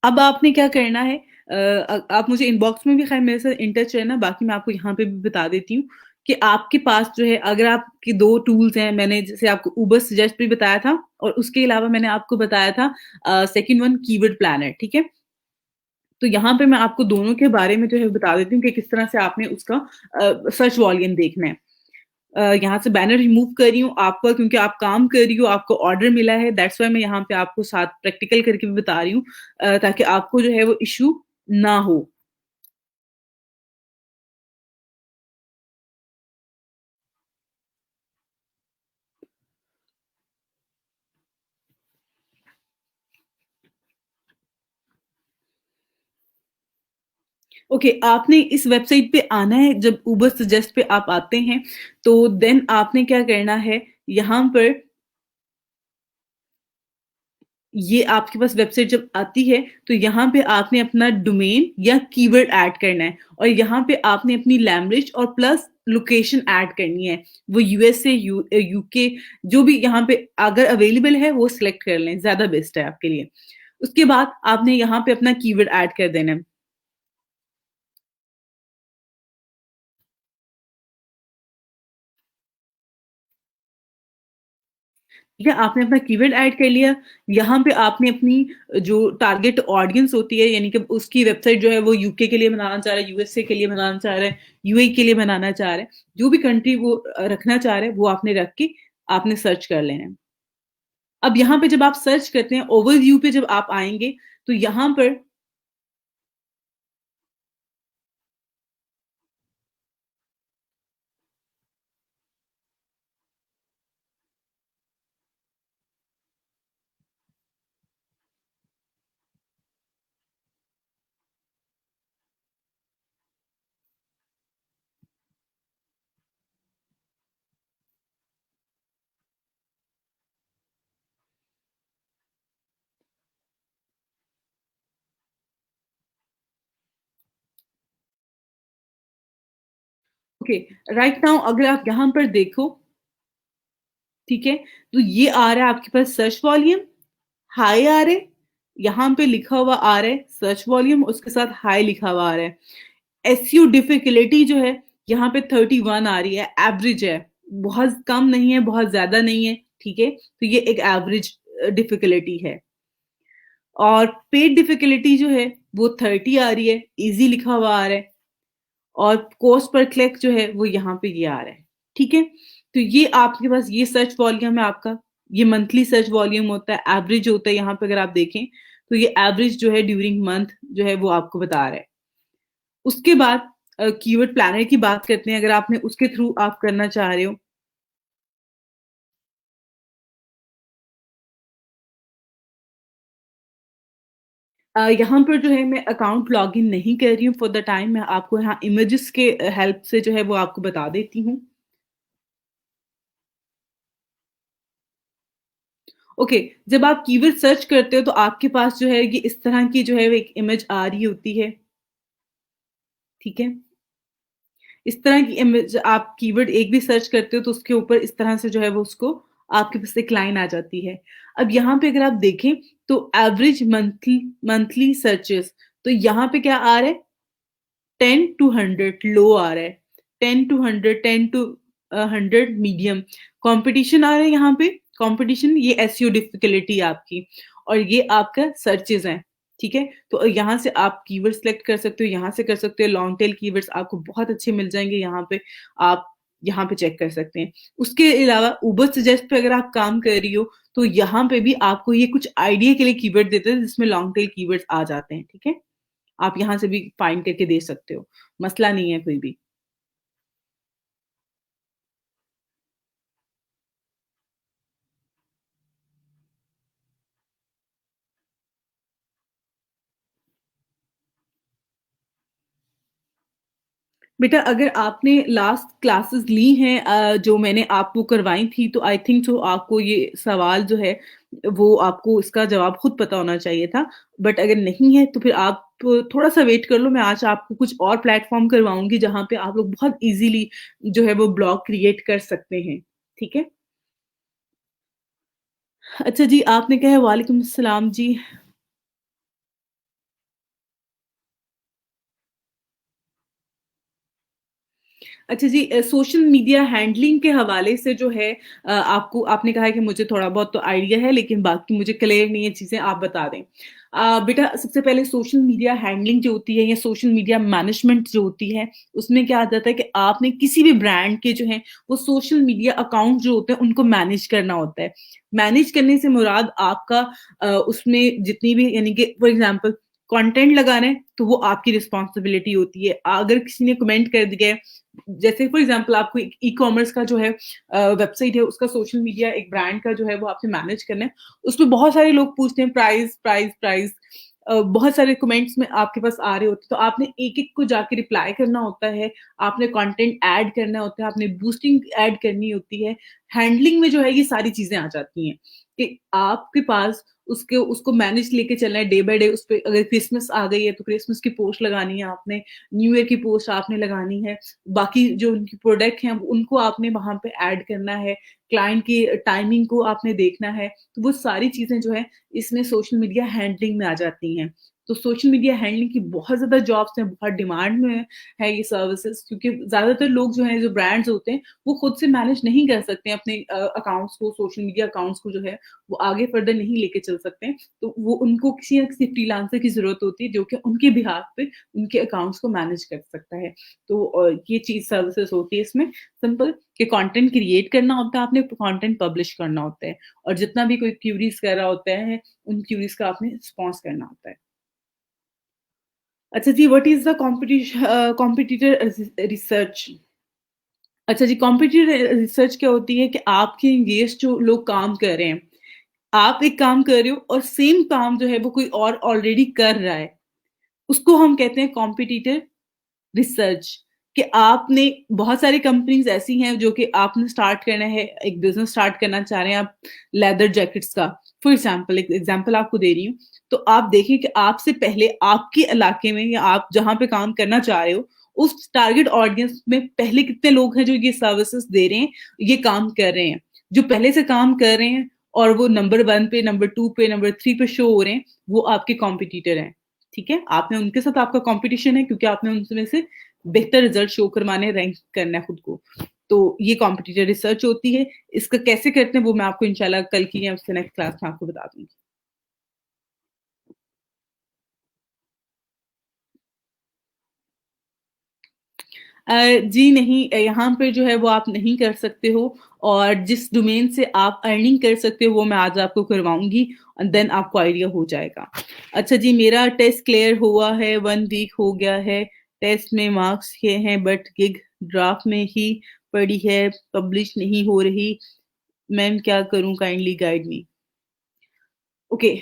Speaker 1: अब आपने क्या करना है, आप मुझे इनबॉक्स में भी खैर मेरे साथ इन टच रहना, बाकी मैं आपको यहाँ पे भी बता देती हूँ कि आपके पास जो है अगर आपके 2 टूल्स हैं, मैंने जैसे आपको उबर सजेस्ट भी बताया था और उसके अलावा मैंने आपको बताया था सेकंड वन कीवर्ड प्लानर, ठीक है? तो यहाँ पे मैं आपको दोनों के बारे में जो है बता देती हूँ कि किस तरह से आपने उसका सर्च वॉल्यूम देखना है। यहाँ से बैनर रिमूव कर रही हूँ आपका क्योंकि आप काम कर रही हो, आपको ऑर्डर मिला है दैट्स व्हाई मैं यहाँ पे आपको साथ प्रैक्टिकल करके भी बता रही हूँ, ताकि आपको जो है वो इश्यू ना हो। ओके, आपने इस वेबसाइट पे आना है, जब उबर सजेस्ट पे आप आते हैं, तो देन आपने क्या करना है, यहाँ पर ये आपके पास वेबसाइट जब आती है, तो यहाँ पे आपने अपना डोमेन या कीवर्ड ऐड करना है और यहाँ पे आपने अपनी लैंग्वेज और प्लस लोकेशन ऐड करनी है। वो यूएसए, यूके जो भी यहाँ पे अगर अवेलेबल है वो सिलेक्ट कर लें, ज़्यादा बेस्ट है आपके लिए। उसके बाद आपने यहाँ पे अपना कीवर्ड ऐड कर देना है। ठीक है, आपने अपना कीवर्ड ऐड कर लिया, यहाँ पे आपने अपनी जो टारगेट ऑडियंस होती है यानी कि उसकी वेबसाइट जो है वो यूके के लिए बनाना चाह रहा है, यूएसए के लिए बनाना चाह रहा है, यूएई के लिए बनाना चाह रहा है, जो भी कंट्री वो रखना चाह रहा है वो आपने रख के आपने सर्च कर लेना है। अब यहाँ पे जब आप सर्च करते हैं ओवरव्यू पे जब आप आएँगे, तो यहाँ पर ओके, राइट नाउ अगर आप यहाँ पर देखो, ठीक है? तो ये आ रहा है आपके पास सर्च वॉल्यूम, हाई आ रहा है, यहाँ पे लिखा हुआ आ रहा है सर्च वॉल्यूम, उसके साथ हाई लिखा हुआ आ रहा है। एसईओ डिफिकल्टी जो है यहाँ पे 31 आ रही है, एवरेज है, बहुत कम नहीं है, बहुत ज़्यादा नहीं है, ठीक है? तो ये एक एवरेज डिफिकल्टी है। और पेड डिफिकल्टी जो है वो 30 आ रही है, ईज़ी लिखा हुआ आ रहा है। और कॉस्ट पर क्लिक जो है वो यहाँ पे ये आ रहा है, ठीक है? तो ये आपके पास ये सर्च वॉल्यूम है आपका, ये मंथली सर्च वॉल्यूम होता है, एवरेज होता है यहाँ पे अगर आप देखें, तो ये एवरेज जो है ड्यूरिंग मंथ जो है वो आपको बता रहा है। उसके बाद कीवर्ड प्लानर की बात करते हैं, अगर आपने उसके थ्रू आप करना चाह रहे हो। यहाँ पर जो है मैं अकाउंट लॉगिन नहीं कर रही हूँ फॉर द टाइम, मैं आपको यहाँ इमेजेस के हेल्प से जो है वो आपको बता देती हूँ। ओके, जब आप कीवर्ड सर्च करते हो तो आपके पास जो है ये इस तरह की जो है वो एक इमेज आ रही होती है, ठीक है? इस तरह की इमेज आप कीवर्ड एक भी सर्च करते हो तो उसके ऊपर इस तरह से जो है वो उसको आपके पास एक लाइन आ जाती है। अब यहाँ पे अगर आप देखें तो एवरेज मंथली मंथली सर्चेस, तो यहाँ पे क्या आ रहा है? 10 टू 100 लो आ रहा है, 10 टू 100, 10 टू 100 मीडियम। कंपटीशन आ रहा है यहाँ पे, कंपटीशन ये एसईओ डिफिकल्टी आपकी, और ये आपका सर्चेस हैं, ठीक है? तो यहाँ से आप कीवर्ड सेलेक्ट कर सकते हो, यहाँ से कर सकते हो, लॉन्ग टेल कीवर्ड्स आपको बहुत अच्छे मिल जाएंगे यहाँ पे, आप यहाँ पे चेक कर सकते हैं। उसके अलावा उबर सजेस्ट पे अगर आप काम कर रही हो तो यहाँ पे भी आपको ये कुछ आइडिया के लिए कीवर्ड देते हैं जिसमें लॉन्ग टेल कीवर्ड्स आ जाते हैं, ठीक है? आप यहाँ से भी फाइंड करके दे सकते हो, मसला नहीं है कोई भी। बेटा अगर आपने लास्ट क्लासेस ली हैं जो मैंने आपको करवाई थी, तो आई थिंक सो आपको ये सवाल जो है वो आपको इसका जवाब खुद पता होना चाहिए था। बट अगर नहीं है तो फिर आप थोड़ा सा वेट कर लो, मैं आज आपको कुछ और प्लेटफॉर्म करवाऊंगी जहाँ पे आप लोग बहुत इजीली जो है वो ब्लॉग क्रिएट कर सकते हैं, ठीक है? अच्छा जी, आपने कहा है वालेकुम अस्सलाम जी। अच्छा जी, सोशल मीडिया हैंडलिंग के हवाले से जो है आपको आपने कहा है कि मुझे थोड़ा बहुत तो आइडिया है लेकिन बाकी मुझे क्लियर नहीं है चीज़ें, आप बता दें। बेटा सबसे पहले सोशल मीडिया हैंडलिंग जो होती है या सोशल मीडिया मैनेजमेंट जो होती है, उसमें क्या आ जाता है कि आपने किसी भी ब्रांड के जो हैं वो सोशल मीडिया अकाउंट जो होते हैं उनको मैनेज करना होता है। मैनेज करने से मुराद आपका उसमें जितनी भी यानी कि फॉर एग्ज़ाम्पल कंटेंट लगाना है तो वो आपकी रिस्पॉन्सिबिलिटी होती है। अगर किसी ने कमेंट कर दिया है, जैसे फॉर एग्जांपल आपको ई कॉमर्स का जो है वेबसाइट है उसका सोशल मीडिया एक ब्रांड का जो है वो आपने मैनेज करना है, उसमें बहुत सारे लोग पूछते हैं प्राइस प्राइस प्राइस, बहुत सारे कमेंट्स में आपके पास आ रहे होते हैं, तो आपने एक एक को जाके रिप्लाई करना होता है, आपने कंटेंट ऐड करना होता है, आपने बूस्टिंग ऐड करनी होती है। हैंडलिंग में जो है ये सारी चीजें आ जाती हैं कि आपके पास उसके उसको मैनेज लेके चलना है डे बाय डे। उस पे अगर क्रिसमस आ गई है तो क्रिसमस की पोस्ट लगानी है आपने, न्यू ईयर की पोस्ट आपने लगानी है, बाकी जो उनकी प्रोडक्ट हैं उनको आपने वहां पे ऐड करना है, क्लाइंट की टाइमिंग को आपने देखना है, तो वो सारी चीजें जो है इसमें सोशल मीडिया हैंडलिंग में आ जाती हैं। तो सोशल मीडिया हैंडलिंग की बहुत ज्यादा जॉब्स हैं, बहुत डिमांड में है ये सर्विसेज, क्योंकि ज्यादातर लोग जो हैं जो ब्रांड्स होते हैं वो खुद से मैनेज नहीं कर सकते हैं अपने अकाउंट्स को, सोशल मीडिया अकाउंट्स को जो है वो आगे फर्दर नहीं लेके चल सकते हैं, तो वो उनको किसी ना किसी फ्रीलांसर की जरूरत होती है जो कि उनके बिहाफ पे उनके अकाउंट्स को मैनेज कर सकता है। तो ये चीज सर्विसेज होती है इसमें, सिंपल कि कंटेंट क्रिएट करना होता है, आपने कंटेंट पब्लिश करना होता है, और जितना भी कोई क्यूरीज कर रहा होता है उन क्यूरीज का आपने रिस्पॉन्स करना होता है। अच्छा जी, what is the competitor research? अच्छा जी, कॉम्पिटिटिव रिसर्च क्या होती है कि आपके एंगेज जो लोग काम कर रहे हैं, आप एक काम कर रहे हो और सेम काम जो है वो कोई और ऑलरेडी कर रहा है, उसको हम कहते हैं कॉम्पिटिटिव रिसर्च। कि आपने बहुत सारी कंपनीज ऐसी हैं जो कि आपने स्टार्ट करना है, एक बिजनेस स्टार्ट करना चाह रहे हैं आप लेदर जैकेट्स का, फॉर एग्जाम्पल एक एग्जाम्पल आपको दे रही हूँ, तो आप देखिए कि आपसे पहले आपके इलाके में या आप जहां पे काम करना चाह रहे हो उस टारगेट ऑडियंस में पहले कितने लोग हैं जो ये सर्विसेज दे रहे हैं, ये काम कर रहे हैं, जो पहले से काम कर रहे हैं और वो नंबर 1 पे, नंबर 2 पे, नंबर 3 पे शो हो रहे हैं, वो आपके कॉम्पिटिटर हैं। ठीक है? आपने उनके साथ आपका कॉम्पिटिशन है क्योंकि आपने उनमें से बेहतर रिजल्ट शो करवाने, रैंक करना है खुद को। तो ये कॉम्पिटिटर रिसर्च होती है। इसका कैसे करते हैं वो मैं आपको इंशाल्लाह कल की या उससे नेक्स्ट क्लास में आपको बता दूँगी। जी नहीं, यहाँ पे जो है वो आप नहीं कर सकते हो और जिस डोमेन से आप अर्निंग कर सकते हो वो मैं आज आपको करवाऊँगी एंड देन आपको आइडिया हो जाएगा। अच्छा जी, मेरा टेस्ट क्लियर हुआ है, 1 वीक हो गया है, टेस्ट में मार्क्स ये हैं बट गिग ड्राफ्ट में ही पड़ी है, पब्लिश नहीं हो रही, मैम क्या करूँ काइंडली गाइड मी। ओके,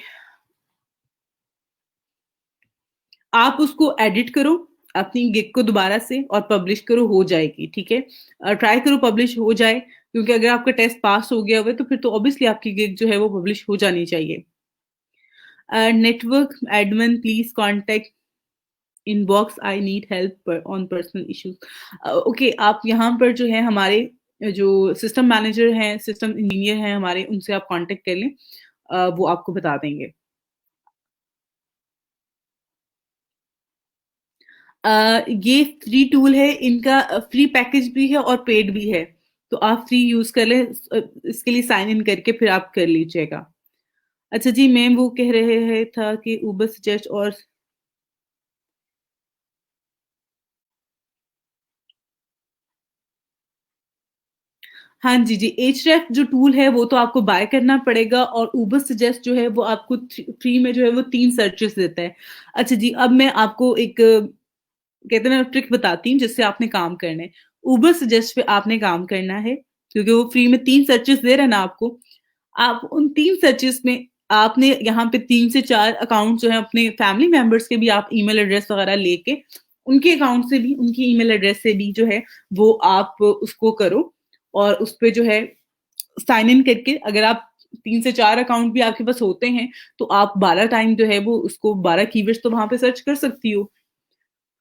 Speaker 1: आप उसको एडिट करो अपनी गिग को दोबारा से और पब्लिश करो, हो जाएगी, ठीक है? ट्राई करो पब्लिश हो जाए क्योंकि अगर आपका टेस्ट पास हो गया हुआ है तो फिर तो ऑब्वियसली आपकी गिग जो है वो पब्लिश हो जानी चाहिए। Network admin please contact inbox I need help on personal issues. Okay, आप यहाँ पर जो है हमारे जो सिस्टम मैनेजर हैं, सिस्टम इंजीनियर हैं हमारे, उनसे आप कॉन्टैक्ट कर लें। वो आपको बता देंगे। ये फ्री टूल है, इनका फ्री पैकेज भी है और पेड भी है। तो आप फ्री यूज़ कर लें, इसके लिए साइन इन करके फिर आप कर लीजिएगा। अच्छा जी, मैम वो कह रहे हैं था कि उबर सजेस्ट और हाँ जी, जी, एhref जो टूल है वो तो आपको बाय करना पड़ेगा और उबर सजेस्ट जो है वो आपको फ्री में जो है वो 3 सर्चेस देता है। अच्छा जी, अब मैं आपको एक कहते हैं ना ट्रिक बताती हूँ जिससे आपने काम करना है। उबर सजेस्ट पे आपने काम करना है क्योंकि वो फ्री में 3 सर्चेस दे रहा है ना आपको। आप उन 3 सर्चेस में आपने यहाँ पे 3 से 4 अकाउंट जो है अपने फैमिली मेंबर्स के भी आप ईमेल एड्रेस वगैरह लेके उनके अकाउंट से भी, उनकी ईमेल एड्रेस से भी जो है वो आप उसको करो और उसपे जो है साइन इन करके अगर आप 3 से 4 अकाउंट भी आपके पास होते हैं, तो आप 12 टाइम जो है वो उसको 12 कीवर्ड्स तो वहाँ पे सर्च कर सकती हो।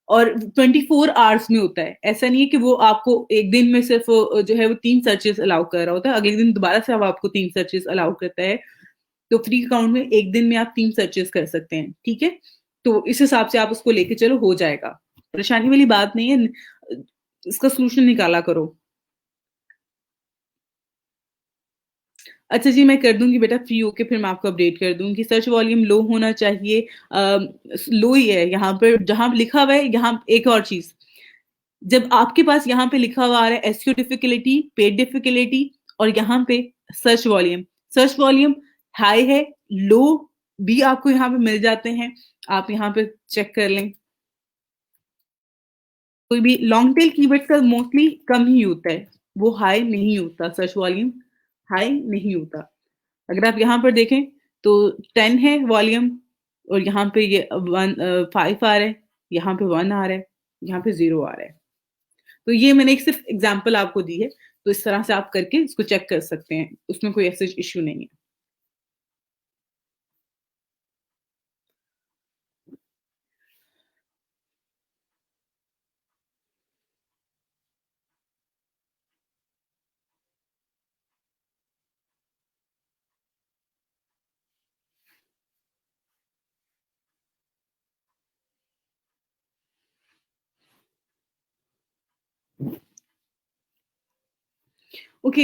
Speaker 1: और 24 आवर्स में होता है। ऐसा नहीं है कि वो आपको एक दिन में सिर्फ़ जो है वो 3 सर्चेज़ अलाउ कर रहा होता है, अगले दिन दोबारा से अब आपको 3 सर्चेज़ अलाउ करता है। तो फ्री अकाउंट में एक दिन में आप 3 सर्चेज़ कर सकते हैं, ठीक है? तो इस हिसाब से आप उसको लेके चलो, हो जाएगा। परेशानी वाली बात नहीं है, इसका सॉल्यूशन निकाला करो। अच्छा जी, मैं कर दूँगी बेटा फ्री होके फिर मैं आपको अपडेट कर दूँगी। सर्च वॉल्यूम लो होना चाहिए, लो ही है यहाँ पर जहाँ लिखा हुआ है, यहाँ एक और चीज़, जब आपके पास यहाँ पे लिखा हुआ आ रहा है एसईओ डिफिकल्टी, पेड डिफिकल्टी और यहाँ पे सर्च वॉल्यूम हाई है, लो भी आपको यहाँ पे मिल जाते हैं। आप यहाँ पे चेक कर लें। कोई भी लॉन्ग टेल कीवर्ड्स का मोस्टली कम ही होता है, वो हाई नहीं होता, सर्च वॉल्यूम हाई नहीं होता। अगर आप यहाँ पर देखें तो 10 है वॉल्यूम और यहाँ पे ये 5 आ रहा है, यहाँ पे 1 आ रहा है, यहाँ पे 0 आ रहा है। तो ये मैंने एक सिर्फ एग्जांपल आपको दी है, तो इस तरह से आप करके इसको चेक कर सकते हैं, उसमें कोई ऐसा इश्यू नहीं है। ओके,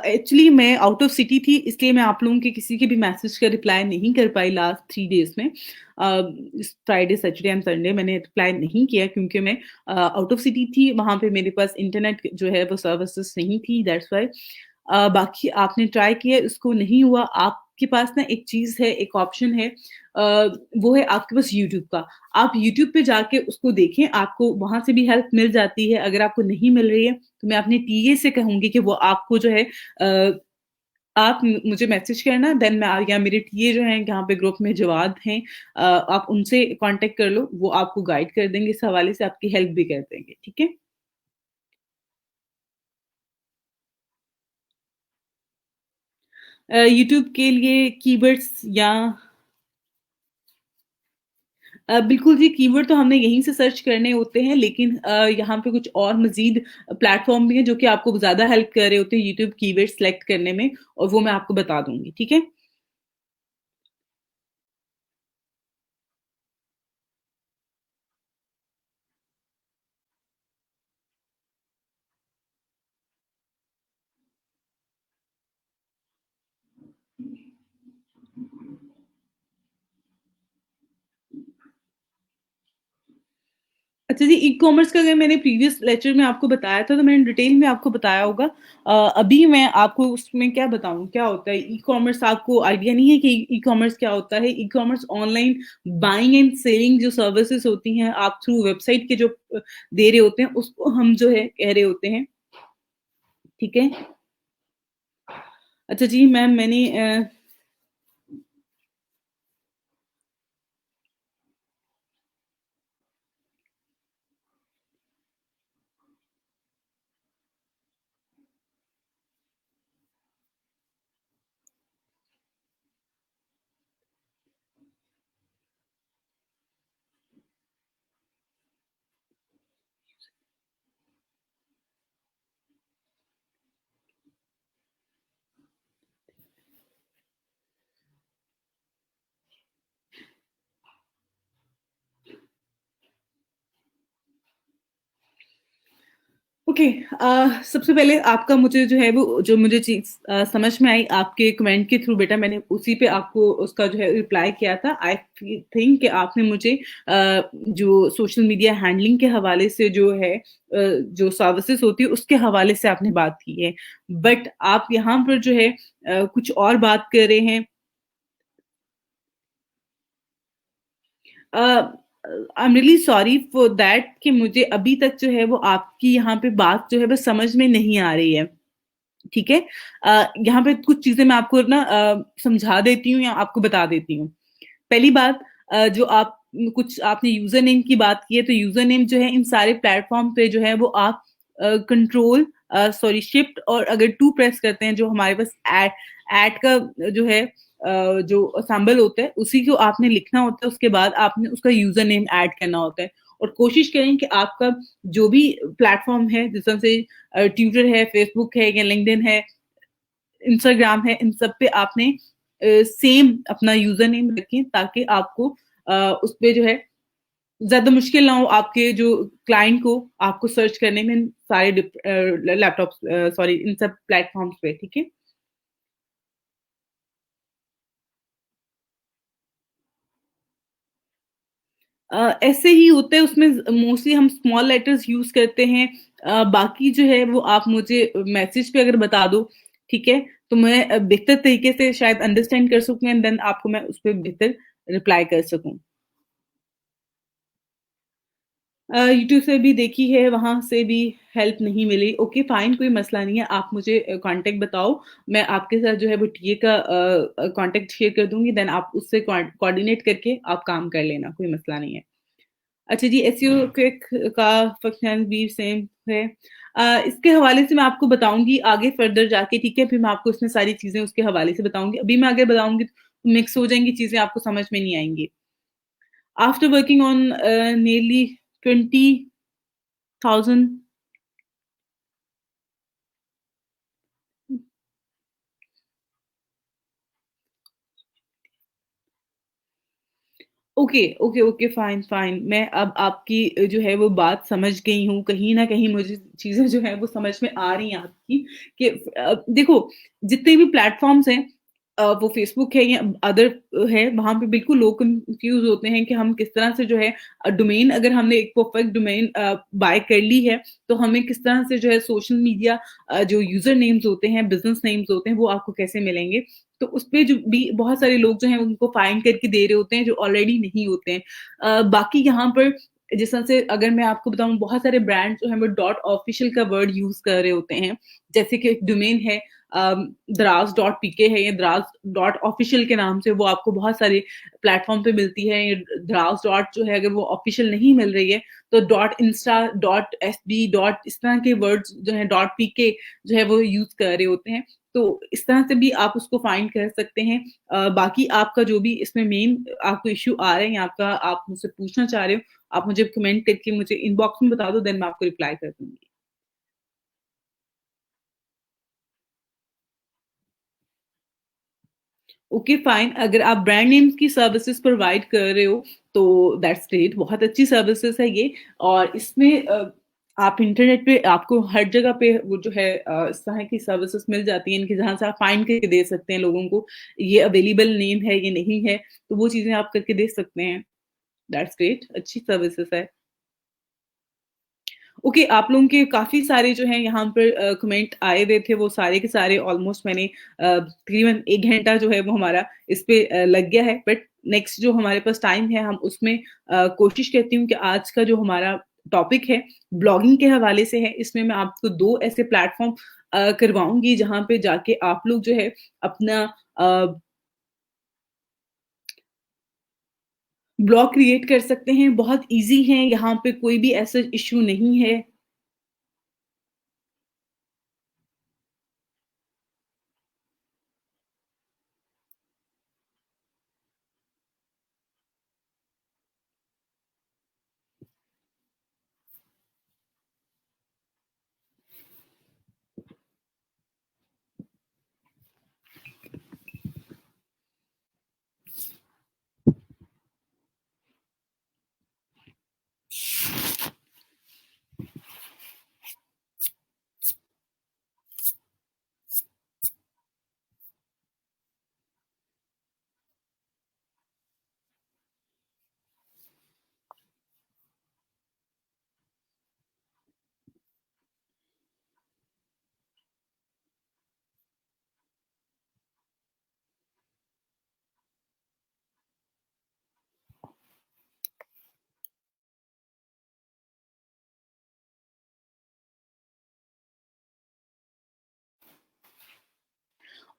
Speaker 1: एक्चुअली मैं आउट ऑफ सिटी थी इसलिए मैं आप लोगों के किसी के भी मैसेज का रिप्लाई नहीं कर पाई लास्ट 3 डेज़ में। फ्राइडे, सैटरडे एंड संडे मैंने रिप्लाई नहीं किया क्योंकि मैं आउट ऑफ सिटी थी, वहाँ पे मेरे पास इंटरनेट जो है वो सर्विसेज़ नहीं थी, दैट्स व्हाई। बाकी आपने ट्राई किया, उसको नहीं हुआ, आपके पास ना एक चीज़ है, एक ऑप्शन है, वो है आपके पास यूट्यूब का। आप यूट्यूब पे जाके उसको देखें, आपको वहाँ से भी हेल्प मिल जाती है। अगर आपको नहीं मिल रही है, तो मैं अपने टीए से कहूँगी कि वो आपको जो है आप मुझे मैसेज करना, देन मैं या मेरे टीए जो हैं यहाँ पे ग्रुप में जवाद हैं, आप उनसे कॉन्टैक्ट कर लो, वो आपको गाइड कर देंगे, इस हवाले से आपकी हेल्प भी कर देंगे, ठीक है? यूट्यूब के लिए कीवर्ड्स या बिल्कुल जी, कीवर्ड तो हमने यहीं से सर्च करने होते हैं, लेकिन यहाँ पे कुछ और मज़ीद प्लेटफ़ॉर्म भी हैं जो कि आपको ज़्यादा हेल्प कर रहे होते हैं यूट्यूब कीवर्ड सेलेक्ट करने में, और वो मैं आपको बता दूँगी, ठीक है? अच्छा जी, ई-कॉमर्स का अगर मैंने प्रीवियस लेक्चर में आपको बताया था, तो मैंने डिटेल में आपको बताया होगा। अभी मैं आपको उसमें क्या बताऊँ, क्या होता है ई-कॉमर्स, आपको आइडिया नहीं है कि ई-कॉमर्स क्या होता है? E-commerce online buying and selling जो सर्विसेज़ होती हैं, आप थ्रू वेबसाइट के जो दे रहे होते हैं, उसको हम जो है कह रहे होते हैं, ठीक है? अच्छा जी, मैम मैंने ओके, सबसे पहले आपका मुझे जो है वो जो मुझे चीज़ समझ में आई आपके कमेंट के थ्रू, बेटा मैंने उसी पे आपको उसका जो है रिप्लाई किया था। आई थिंक कि आपने मुझे जो सोशल मीडिया हैंडलिंग के हवाले से जो है जो सर्विसेज होती है उसके हवाले से आपने बात की है। बट आप यहाँ पर जो है कुछ और बात कर रहे हैं। I am really sorry for that कि मुझे अभी तक जो है वो आपकी यहाँ पे बात जो है वो समझ में नहीं आ रही है। ठीक है? यहाँ पे कुछ चीज़ें मैं आपको ना समझा देती हूँ या आपको बता देती हूँ। पहली बात, जो आप कुछ आपने यूज़र नेम की बात की है, तो यूज़र नेम जो है इन सारे प्लेटफ़ॉर्म पे जो है वो आप कंट्रोल सॉरी शिफ्ट और अगर 2 प्रेस करते हैं, जो हमारे पास ऐट का जो है जो सिंबल होता है उसी को आपने लिखना होता है, उसके बाद आपने उसका यूज़र नेम ऐड करना होता है, और कोशिश करें कि आपका जो भी प्लेटफ़ॉर्म है, जिस तरह से ट्विटर है, फेसबुक है या लिंक्डइन है, इंस्टाग्राम है, इन सब पे आपने सेम अपना यूज़र नेम रखें, ताकि आपको उसपे जो है ज़्यादा मुश्किल ना हो आपके जो क्लाइंट को आपको सर्च करने में इन सारे लैपटॉप्स सॉरी इन सब प्लेटफ़ॉर्म्स पे, ठीक है? ऐसे ही होता है उसमें, मोस्टली हम स्मॉल लेटर्स यूज़ करते हैं। बाकी जो है वो आप मुझे मैसेज पे अगर बता दो, ठीक है? तो मैं बेहतर तरीके से शायद अंडरस्टैंड कर सकूँ एंड देन आपको मैं उसपे बेहतर रिप्लाई कर सकूँ। यूट्यूब से भी देखी है, वहाँ से भी हेल्प नहीं मिली। ओके फाइन, कोई मसला नहीं है। आप मुझे कॉन्टैक्ट बताओ, मैं आपके साथ जो है वो टीए का कॉन्टैक्ट शेयर कर दूँगी, देन आप उससे कोऑर्डिनेट करके आप काम कर लेना, कोई मसला नहीं है। अच्छा जी, एसईओ क्विक का फंक्शन भी सेम है। इसके हवाले से मैं आपको बताऊँगी आगे फर्दर जाके, ठीक है? फिर मैं आपको इसमें सारी चीज़ें उसके हवाले से बताऊँगी। अभी मैं अगर बताऊँगी तो मिक्स हो जाएँगी चीज़ें, आपको समझ में नहीं आएँगी। After working on nearly 20,000। Okay, okay, okay, fine, fine. मैं अब आपकी जो है वो बात समझ गई हूँ। कहीं न कहीं मुझे चीज़ें जो हैं वो समझ में आ रही हैं आपकी कि देखो, जितने भी प्लेटफ़ॉर्म्स हैं, वो फ़ेसबुक है या अदर है, वहाँ पे बिल्कुल लोग कन्फ्यूज़ होते हैं कि हम किस तरह से जो है डोमेन, अगर हमने एक परफ़ेक्ट डोमेन बाय कर ली है, तो हमें किस तरह से जो है सोशल मीडिया जो यूज़र नेम्स होते हैं, बिज़नेस नेम्स होते हैं, वो आपको कैसे मिलेंगे। तो उसपे जो भी बहुत सारे लोग जो हैं उनको फाइंड करके दे रहे होते हैं जो ऑलरेडी नहीं होते हैं। बाकी यहाँ पर जिस तरह से अगर मैं आपको बताऊँ, बहुत सारे ब्रांड जो हैं वो डॉट ऑफिशियल का वर्ड यूज़ कर रहे होते हैं। जैसे कि एक डोमेन है दराज़ डॉट पीके है, या दराज़ डॉट ऑफिशियल के नाम से वो आपको बहुत सारे प्लेटफ़ॉर्म पे मिलती है। ये दराज़ डॉट जो है अगर वो ऑफिशियल नहीं मिल रही है, तो dot Insta, dot SB, dot इस तरह के वर्ड्स जो हैं, डॉट पीके जो है वो यूज़ कर रहे होते हैं। तो इस तरह से भी आप उसको फाइंड कर सकते हैं। बाकी आपका जो भी इसमें मेन आपको इश्यू आ रहा है या आपका आप मुझसे पूछना चाह रहे हो, आप मुझे कमेंट करके मुझे इनबॉक्स में बता दो, देन मैं आपको रिप्लाई कर दूँगी। ओके फाइन, अगर आप ब्रांड नेम्स की सर्विसेज़ प्रोवाइड कर रहे हो, तो दैट्स ग्रेट, बहुत अच्छी सर्विसेज़ है ये। और इसमें आप इंटरनेट पे आपको हर जगह पे वो जो है इस तरह की सर्विसेज़ मिल जाती हैं, इनकी जहाँ से आप फाइंड करके दे सकते हैं लोगों को, ये अवेलेबल नेम है, ये नहीं है, तो वो चीज़ें आप करके दे सकते हैं। दैट्स ग्रेट, अच्छी सर्विसेज़ है। ओके, आप लोगों के काफ़ी सारे जो हैं यहाँ पर कमेंट आए हुए थे, वो सारे के सारे ऑलमोस्ट मैंने तकरीबन 1 घंटा जो है वो हमारा इस पे लग गया है। बट नेक्स्ट जो हमारे पास टाइम है, हम उसमें कोशिश करती हूँ कि आज का जो हमारा टॉपिक है, ब्लॉगिंग के हवाले से है। इसमें मैं आपको 2 ऐसे प्लेटफ़ॉर्म करवाऊँगी, जहाँ पे जाके आप लोग जो है अपना अ, ब्लॉग क्रिएट कर सकते हैं। बहुत ईज़ी है, यहाँ पे कोई भी ऐसा इश्यू नहीं है।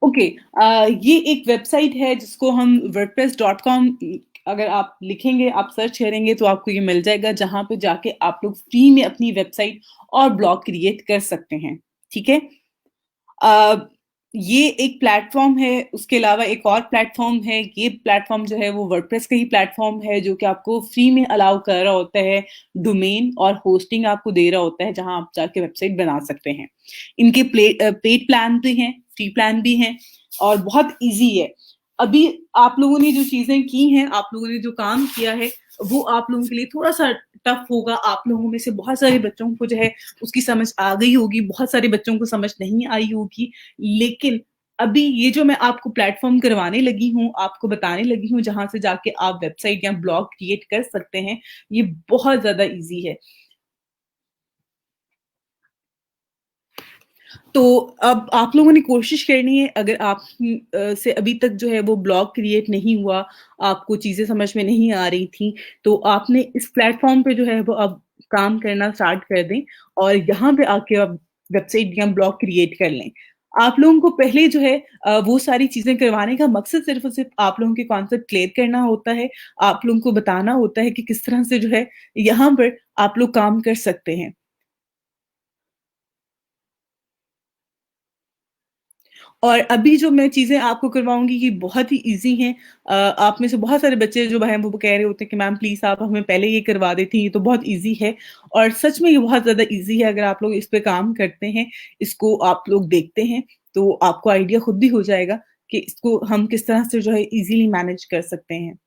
Speaker 1: ओके, ये एक वेबसाइट है जिसको हम wordpress.com, अगर आप लिखेंगे, आप सर्च करेंगे तो आपको ये मिल जाएगा, जहाँ पे जाके आप लोग फ्री में अपनी वेबसाइट और ब्लॉग क्रिएट कर सकते हैं, ठीक है? अ, ये एक प्लेटफ़ॉर्म है, उसके अलावा एक और प्लेटफ़ॉर्म है, ये प्लेटफ़ॉर्म जो है वो वर्डप्रेस का ही प्लेटफ़ॉर्म है, जो कि आपको फ्री में अलाउ कर रहा होता है, डोमेन और होस्टिंग आपको दे रहा होता है, जहाँ आप जाके वेबसाइट बना सकते हैं। इनके पेड प्लान भी हैं, फ्री प्लान भी हैं और बहुत ईज़ी है। अभी आप लोगों ने जो चीज़ें की हैं, आप लोगों ने जो काम किया है, वो आप लोगों के लिए थोड़ा-सा टफ़ होगा। आप लोगों में से बहुत सारे बच्चों को जो है उसकी समझ आ गई होगी, बहुत सारे बच्चों को समझ नहीं आई होगी। लेकिन अभी ये जो मैं आपको प्लेटफ़ॉर्म करवाने लगी हूँ, आपको बताने लगी हूँ, जहाँ से जाके आप वेबसाइट या ब्लॉग क्रिएट कर सकते हैं, ये बहुत ज़्यादा ईज़ी है। तो अब आप लोगों ने कोशिश करनी है, अगर आप से अभी तक जो है वो ब्लॉग क्रिएट नहीं हुआ, आपको चीज़ें समझ में नहीं आ रही थी, तो आपने इस प्लेटफ़ॉर्म पे जो है वो अब काम करना स्टार्ट कर दें और यहाँ पे आके आप वेबसाइट या ब्लॉग क्रिएट कर लें। आप लोगों को पहले जो है वो सारी चीज़ें करवाने का मकसद सिर्फ़ और सिर्फ़ आप लोगों के कॉन्सेप्ट क्लियर करना होता है, आप लोगों को बताना होता है कि किस तरह से जो है यहाँ पर आप लोग काम कर सकते हैं। और अभी जो मैं चीज़ें आपको करवाऊँगी ये बहुत ही ईज़ी हैं। आप में से बहुत सारे बच्चे जो हैं वो कह रहे होते हैं कि मैम प्लीज़ आप हमें पहले ये करवा देती, ये तो बहुत ईज़ी है। और सच में ये बहुत ज़्यादा ईज़ी है, अगर आप लोग इस पे काम करते हैं, इसको आप लोग देखते हैं, तो आपको आइडिया खुद भी हो जाएगा कि इसको हम किस तरह से जो है ईज़िली मैनेज कर सकते हैं।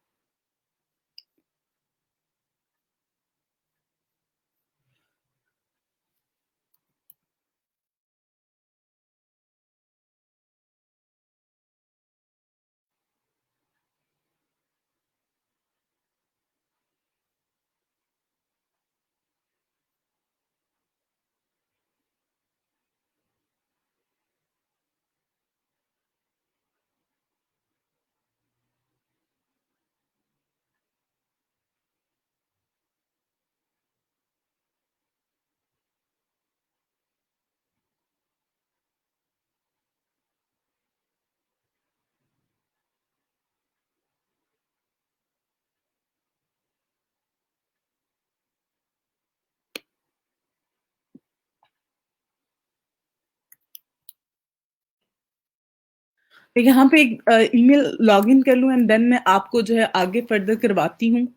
Speaker 1: तो यहाँ पे एक ईमेल लॉगिन कर लूँ एंड देन मैं आपको जो है आगे फर्दर करवाती हूँ।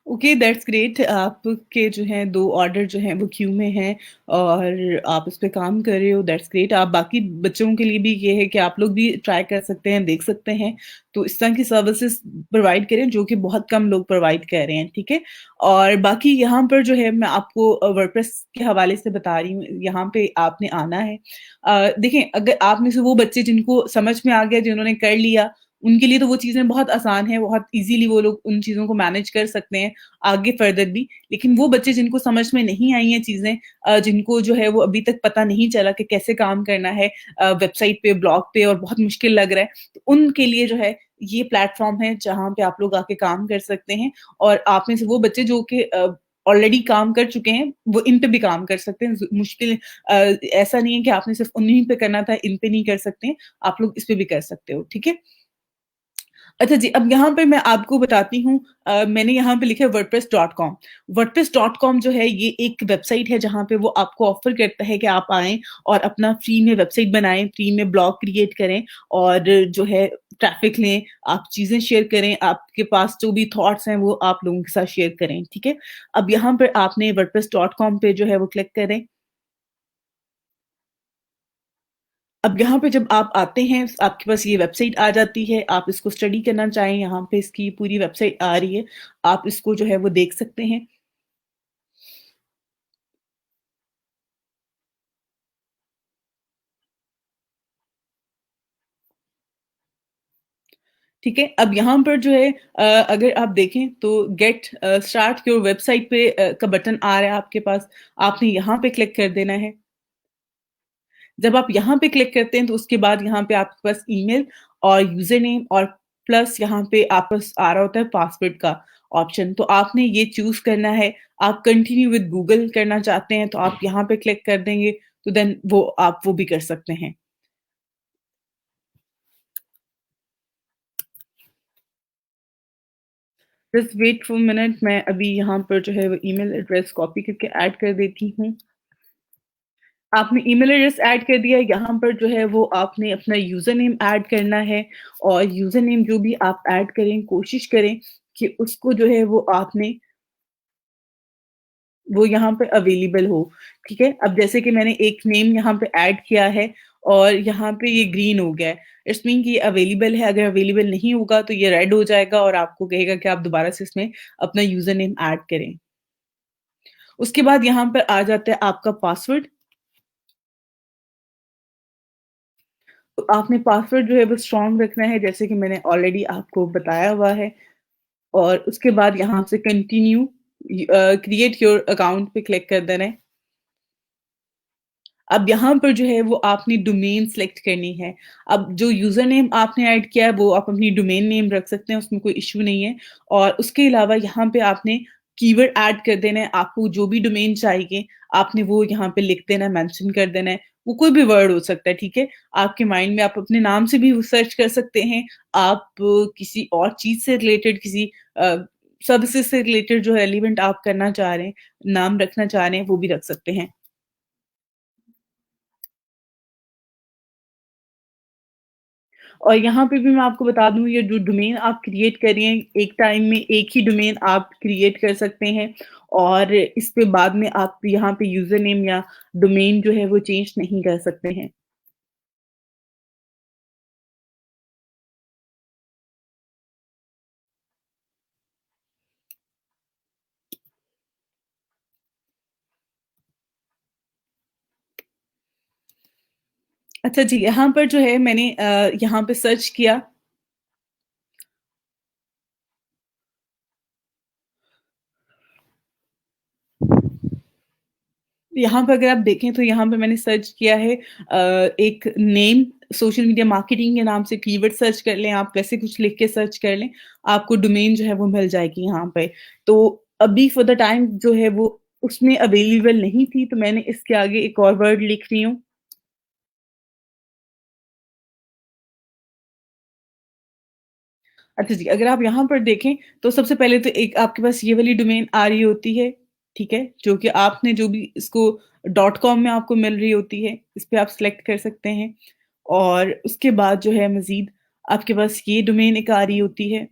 Speaker 1: Okay, that's great. आपके जो हैं 2 ऑर्डर जो हैं वो क्यू में हैं और आप इस पे काम कर रहे हो, दैट्स ग्रेट। आप बाकी बच्चों के लिए भी ये है कि आप लोग भी ट्राई कर सकते हैं, देख सकते हैं। तो इस तरह की सर्विसेज़ प्रोवाइड करें जो कि बहुत कम लोग प्रोवाइड कर रहे हैं, ठीक है? और बाकी यहाँ पर जो है मैं आपको वर्डप्रेस के हवाले से बता रही हूँ, यहाँ पे आपने आना है। देखें, अगर आप में से वो बच्चे जिनको समझ में आ गया, जिन्होंने कर लिया, उनके लिए तो वो चीज़ें बहुत आसान हैं, बहुत ईज़िली वो लोग उन चीज़ों को मैनेज कर सकते हैं। आगे फर्दर भी। लेकिन वो बच्चे जिनको समझ में नहीं आई हैं चीज़ें, जिनको जो है वो अभी तक पता नहीं चला कि कैसे काम करना है वेबसाइट पे, ब्लॉग पे और बहुत मुश्किल लग रहा है, तो उनके लिए जो है ये प्लेटफ़ॉर्म है जहाँ पे आप लोग आके काम कर सकते हैं और आप में से वो बच्चे जो कि ऑलरेडी काम कर चुके हैं, वो इन पे भी काम कर सकते हैं। ऐसा नहीं है कि आपने सिर्फ़ उन्हीं पे करना था, इन पे नहीं कर सकते हैं। आप लोग इस पे भी कर सकते हो, ठीक है? अच्छा जी, अब यहाँ पे मैं आपको बताती हूँ मैंने यहाँ पे लिखा है वर्डप्रेस.com। वर्डप्रेस.com जो है ये एक वेबसाइट है जहाँ पे वो आपको ऑफ़र करता है कि आप आएँ और अपना फ्री में वेबसाइट बनाएँ, फ्री में ब्लॉग क्रिएट करें और जो है ट्रैफ़िक लें, आप चीज़ें शेयर करें, आपके पास जो भी थॉट्स हैं वो आप लोगों के साथ शेयर करें, ठीक है? अब यहाँ पर आपने वर्डप्रेस.com पे जो है वो क्लिक करें। अब यहाँ पे जब आप आते हैं, आपके पास ये वेबसाइट आ जाती है, आप इसको स्टडी करना चाहें, यहाँ पे इसकी पूरी वेबसाइट आ रही है, आप इसको जो है वो देख सकते हैं, ठीक है? अब यहाँ पर जो है अगर आप देखें तो गेट स्टार्ट योर वेबसाइट पे का बटन आ रहा है आपके पास, आपने यहाँ पे क्लिक कर देना है। जब आप यहाँ पे क्लिक करते हैं तो उसके बाद यहाँ पे आपके पास ईमेल और यूज़र नेम और प्लस यहाँ पे आपस आ रहा होता है पासवर्ड का ऑप्शन। तो आपने ये चूज़ करना है। आप कंटिन्यू विद गूगल करना चाहते हैं तो आप यहाँ पे क्लिक कर देंगे तो देन वो आप वो भी कर सकते हैं। Just wait for a minute, मैं अभी यहाँ पर जो है वो ईमेल एड्रेस कॉपी करके ऐड कर देती हूँ। आपने ईमेल एड्रेस ऐड कर दिया, यहाँ पर जो है वो आपने अपना यूज़र नेम ऐड करना है और यूज़र नेम जो भी आप ऐड करें, कोशिश करें कि उसको जो है वो आपने वो यहाँ पे अवेलेबल हो, ठीक है? अब जैसे कि मैंने एक नेम यहाँ पे ऐड किया है और यहाँ पे ये ग्रीन हो गया है। इट्स मीन कि ये अवेलेबल है, अगर अवेलेबल नहीं होगा तो ये रेड हो जाएगा और आपको कहेगा कि आप दोबारा से इसमें अपना यूज़र नेम ऐड करें। उसके बाद यहाँ पर आ जाता है आपका पासवर्ड। तो आपने पासवर्ड जो है वो स्ट्रॉन्ग रखना है जैसे कि मैंने ऑलरेडी आपको बताया हुआ है और उसके बाद यहाँ से कंटिन्यू क्रिएट योर अकाउंट पे क्लिक कर देना है। अब यहाँ पर जो है वो आपने डोमेन सेलेक्ट करनी है। अब जो यूज़र नेम आपने ऐड किया है वो आप अपनी डोमेन नेम रख सकते हैं, उसमें कोई इश्यू नहीं है। और उसके अलावा यहाँ पे आपने कीवर्ड ऐड कर देना है, आपको जो भी डोमेन चाहिए, आपने वो यहाँ पे लिख देना है, मेंशन कर देना है। वो कोई भी वर्ड हो सकता है, ठीक है? आपके माइंड में आप अपने नाम से भी वो सर्च कर सकते हैं। आप किसी और चीज़ से रिलेटेड किसी सर्विसेज़ से रिलेटेड जो रेलेवेंट आप करना चाह रहे हैं, नाम रखना चाह रहे हैं, वो भी रख सकते हैं। और यहाँ पे भी मैं आपको बता दूँ ये जो डोमेन आप क्रिएट कर रही हैं, एक टाइम में एक ही डोमेन आप क्रिएट कर सकते हैं और इस पे बाद में आप यहाँ पे यूज़र नेम या डोमेन जो है वो चेंज नहीं कर सकते हैं। अच्छा जी, यहाँ पर जो है मैंने यहाँ पे सर्च किया। यहाँ पे अगर आप देखें तो यहाँ पे मैंने सर्च किया है एक नेम, सोशल मीडिया मार्केटिंग के नाम से कीवर्ड सर्च कर लें आप, वैसे कुछ लिख के सर्च कर लें, आपको डोमेन जो है वो मिल जाएगी यहाँ पे। तो अभी फॉर द टाइम जो है वो उसमें अवेलेबल नहीं थी, तो मैंने इसके आगे एक और वर्ड लिख रही हूँ। अच्छा जी, अगर आप यहाँ पर देखें तो सबसे पहले तो एक आपके पास ये वाली डोमेन आ रही होती है, ठीक है? जो कि आपने जो भी इसको डॉट कॉम में आपको मिल रही होती है, इस पे आप सिलेक्ट कर सकते हैं। और उसके बाद जो है मज़ीद आपके पास ये डोमेन एक आ रही होती है।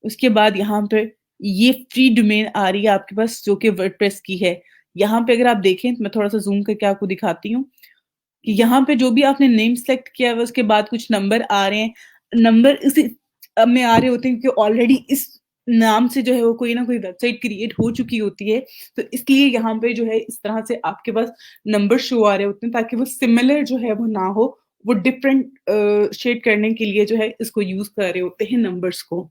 Speaker 1: उसके बाद यहाँ पे ये फ्री डोमेन आ रही है आपके पास जो कि वर्डप्रेस की है। यहाँ पे अगर आप देखें तो मैं थोड़ा-सा ज़ूम करके आपको दिखाती हूँ कि यहाँ पे जो भी आपने नेम सेलेक्ट किया हुआ है उसके बाद कुछ नंबर आ रहे हैं। नंबर इसी में आ रहे होते हैं क्योंकि ऑलरेडी इस नाम से जो है वो कोई ना कोई वेबसाइट क्रिएट हो चुकी होती है। तो इसलिए यहाँ पे जो है इस तरह से आपके पास नंबर शो आ रहे होते हैं ताकि वो सिमिलर जो है वो ना हो, वो डिफरेंट शेड करने के लिए जो है इसको यूज़ कर रहे होते हैं नंबर्स को।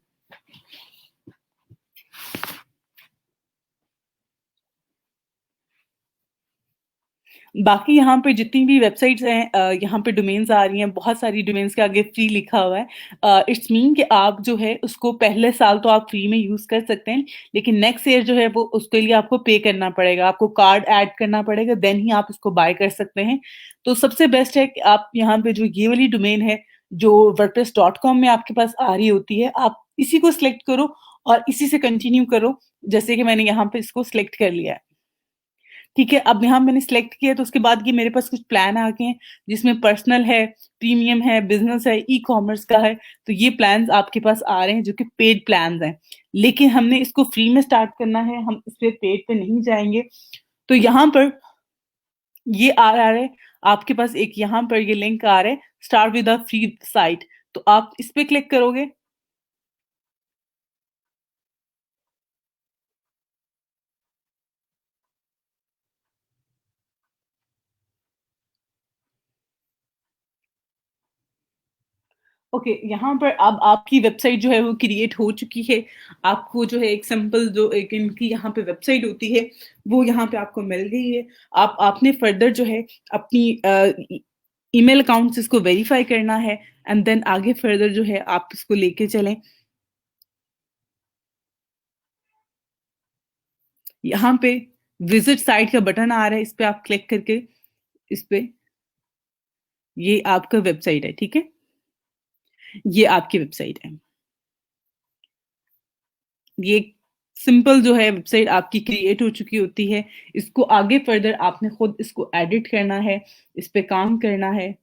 Speaker 1: बाकी यहाँ पे जितनी भी वेबसाइट्स हैं यहाँ पे डोमेन्स आ रही हैं, बहुत सारी डोमेन्स के आगे फ्री लिखा हुआ है। इट्स मीन कि आप जो है उसको पहले साल तो आप फ्री में यूज़ कर सकते हैं, लेकिन नेक्स्ट ईयर जो है वो उसके लिए आपको पे करना पड़ेगा, आपको कार्ड ऐड करना पड़ेगा, देन ही आप इसको बाय कर सकते हैं। तो सबसे बेस्ट है कि आप यहाँ पे जो ये वाली डोमेन है, जो वर्डप्रेस.com में आपके पास आ रही होती है, आप इसी को सिलेक्ट करो और इसी से कंटिन्यू करो, जैसे कि मैंने यहाँ पे इसको सिलेक्ट कर लिया है। ठीक है, अब यहाँ मैंने सिलेक्ट किया तो उसके बाद ये मेरे पास कुछ प्लान आ गए हैं, जिसमें पर्सनल है, प्रीमियम है, बिज़नेस है, ई-कॉमर्स का है। तो ये प्लान्स आपके पास आ रहे हैं जो कि पेड प्लान्स हैं। लेकिन हमने इसको फ्री में स्टार्ट करना है, हम इस पे पेड पे नहीं जाएँगे। तो यहाँ पर ये आ रहा है, आपके पास एक यहाँ पर ये लिंक आ रहा है, start with a free site. तो आप इस पे क्लिक करोगे। ओके, यहाँ पर अब आपकी वेबसाइट जो है वो क्रिएट हो चुकी है। आपको जो है एक सिंपल जो एक इनकी यहाँ पे वेबसाइट होती है, वो यहाँ पे आपको मिल गई है। आप आपने फर्दर जो है अपनी ईमेल अकाउंट से इसको वेरीफाई करना है एंड देन आगे फर्दर जो है आप इसको लेके चलें। यहाँ पे विज़िट साइट का बटन आ रहा है, इस पे आप क्लिक करके इस पे ये आपका वेबसाइट है, ठीक है? ये आपकी वेबसाइट है। ये सिंपल जो है वेबसाइट आपकी क्रिएट हो चुकी होती है। इसको आगे फर्दर आपने खुद इसको एडिट करना है, इस पे काम करना है।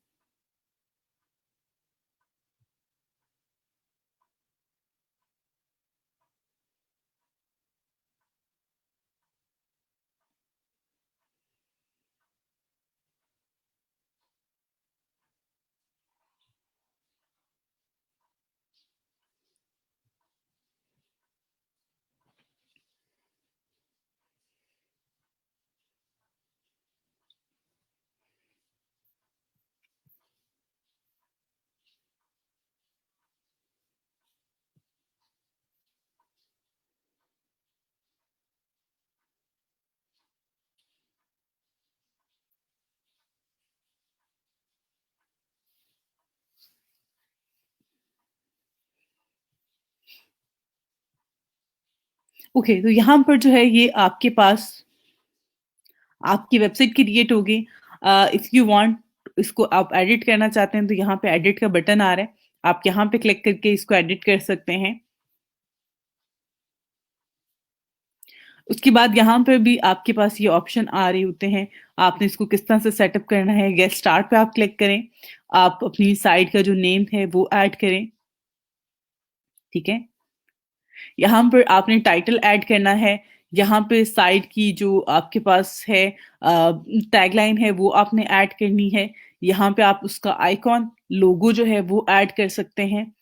Speaker 1: ओके, तो यहाँ पर जो है ये आपके पास आपकी वेबसाइट क्रिएट होगी। इफ यू वांट इसको आप एडिट करना चाहते हैं तो यहाँ पे एडिट का बटन आ रहा है। आप यहाँ पे क्लिक करके इसको एडिट कर सकते हैं। उसके बाद यहाँ पर भी आपके पास ये ऑप्शन आ रहे होते हैं। आपने इसको किस तरह से सेटअप करना है, गेट स्टार्ट पे आप क्लिक करें। आप अपनी साइट का जो नेम है वो ऐड करें, ठीक है? यहाँ पर आपने टाइटल ऐड करना है। यहाँ पे साइट की जो आपके पास है टैगलाइन है वो आपने ऐड करनी है। यहाँ पे आप उसका आइकॉन, लोगो जो है वो ऐड कर सकते हैं।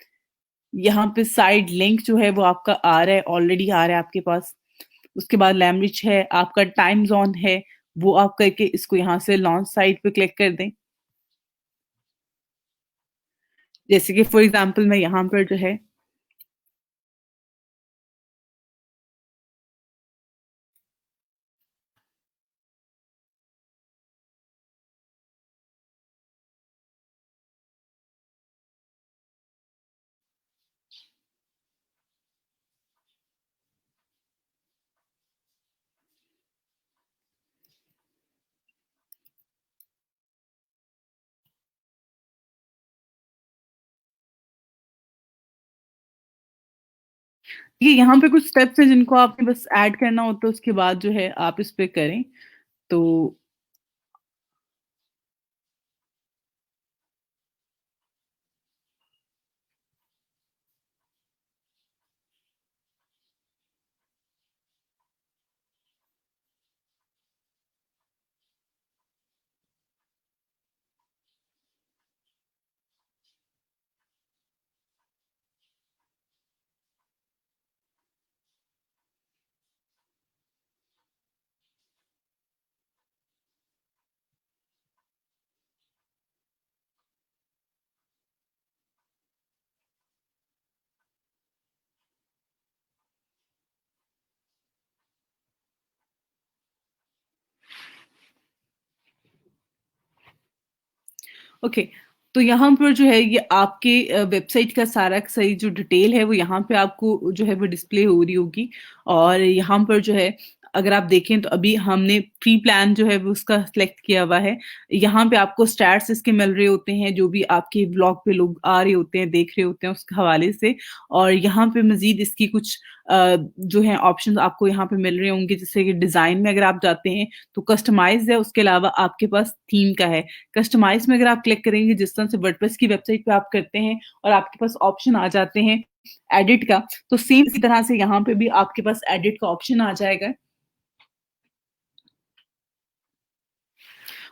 Speaker 1: यहाँ पे साइड लिंक जो है वो आपका आ रहा है, ऑलरेडी आ रहा है आपके पास। उसके बाद लैंग्वेज है, आपका टाइम ज़ोन है, वो आप करके इसको यहाँ से लॉन्च साइट पे क्लिक कर दें। जैसे कि फॉर एग्ज़ाम्पल मैं यहाँ पर जो है ये यहाँ पे कुछ स्टेप्स हैं जिनको आपने बस ऐड करना होता है, उसके बाद जो है आप इस पे करें। तो ओके, तो यहाँ पर जो है ये आपके वेबसाइट का सारा सही जो डिटेल है वो यहाँ पे आपको जो है वो डिस्प्ले हो रही होगी और यहाँ पर जो है अगर आप देखें तो अभी हमने फ्री प्लान जो है वो उसका सिलेक्ट किया हुआ है। यहाँ पे आपको स्टैट्स इसके मिल रहे होते हैं जो भी आपके ब्लॉग पे लोग आ रहे होते हैं, देख रहे होते हैं उसके हवाले से और यहाँ पे मज़ीद इसकी कुछ जो है ऑप्शंस आपको यहाँ पे मिल रहे होंगे जैसे कि डिज़ाइन में अगर आप जाते हैं तो कस्टमाइज़ है, उसके अलावा आपके पास थीम का है। कस्टमाइज़ में अगर आप क्लिक करेंगे जिस तरह से वर्डप्रेस की वेबसाइट पे आप करते हैं और आपके पास ऑप्शन आ जाते हैं एडिट का, तो सेम इसी तरह से यहाँ पे भी आपके पास एडिट का ऑप्शन आ जाएगा।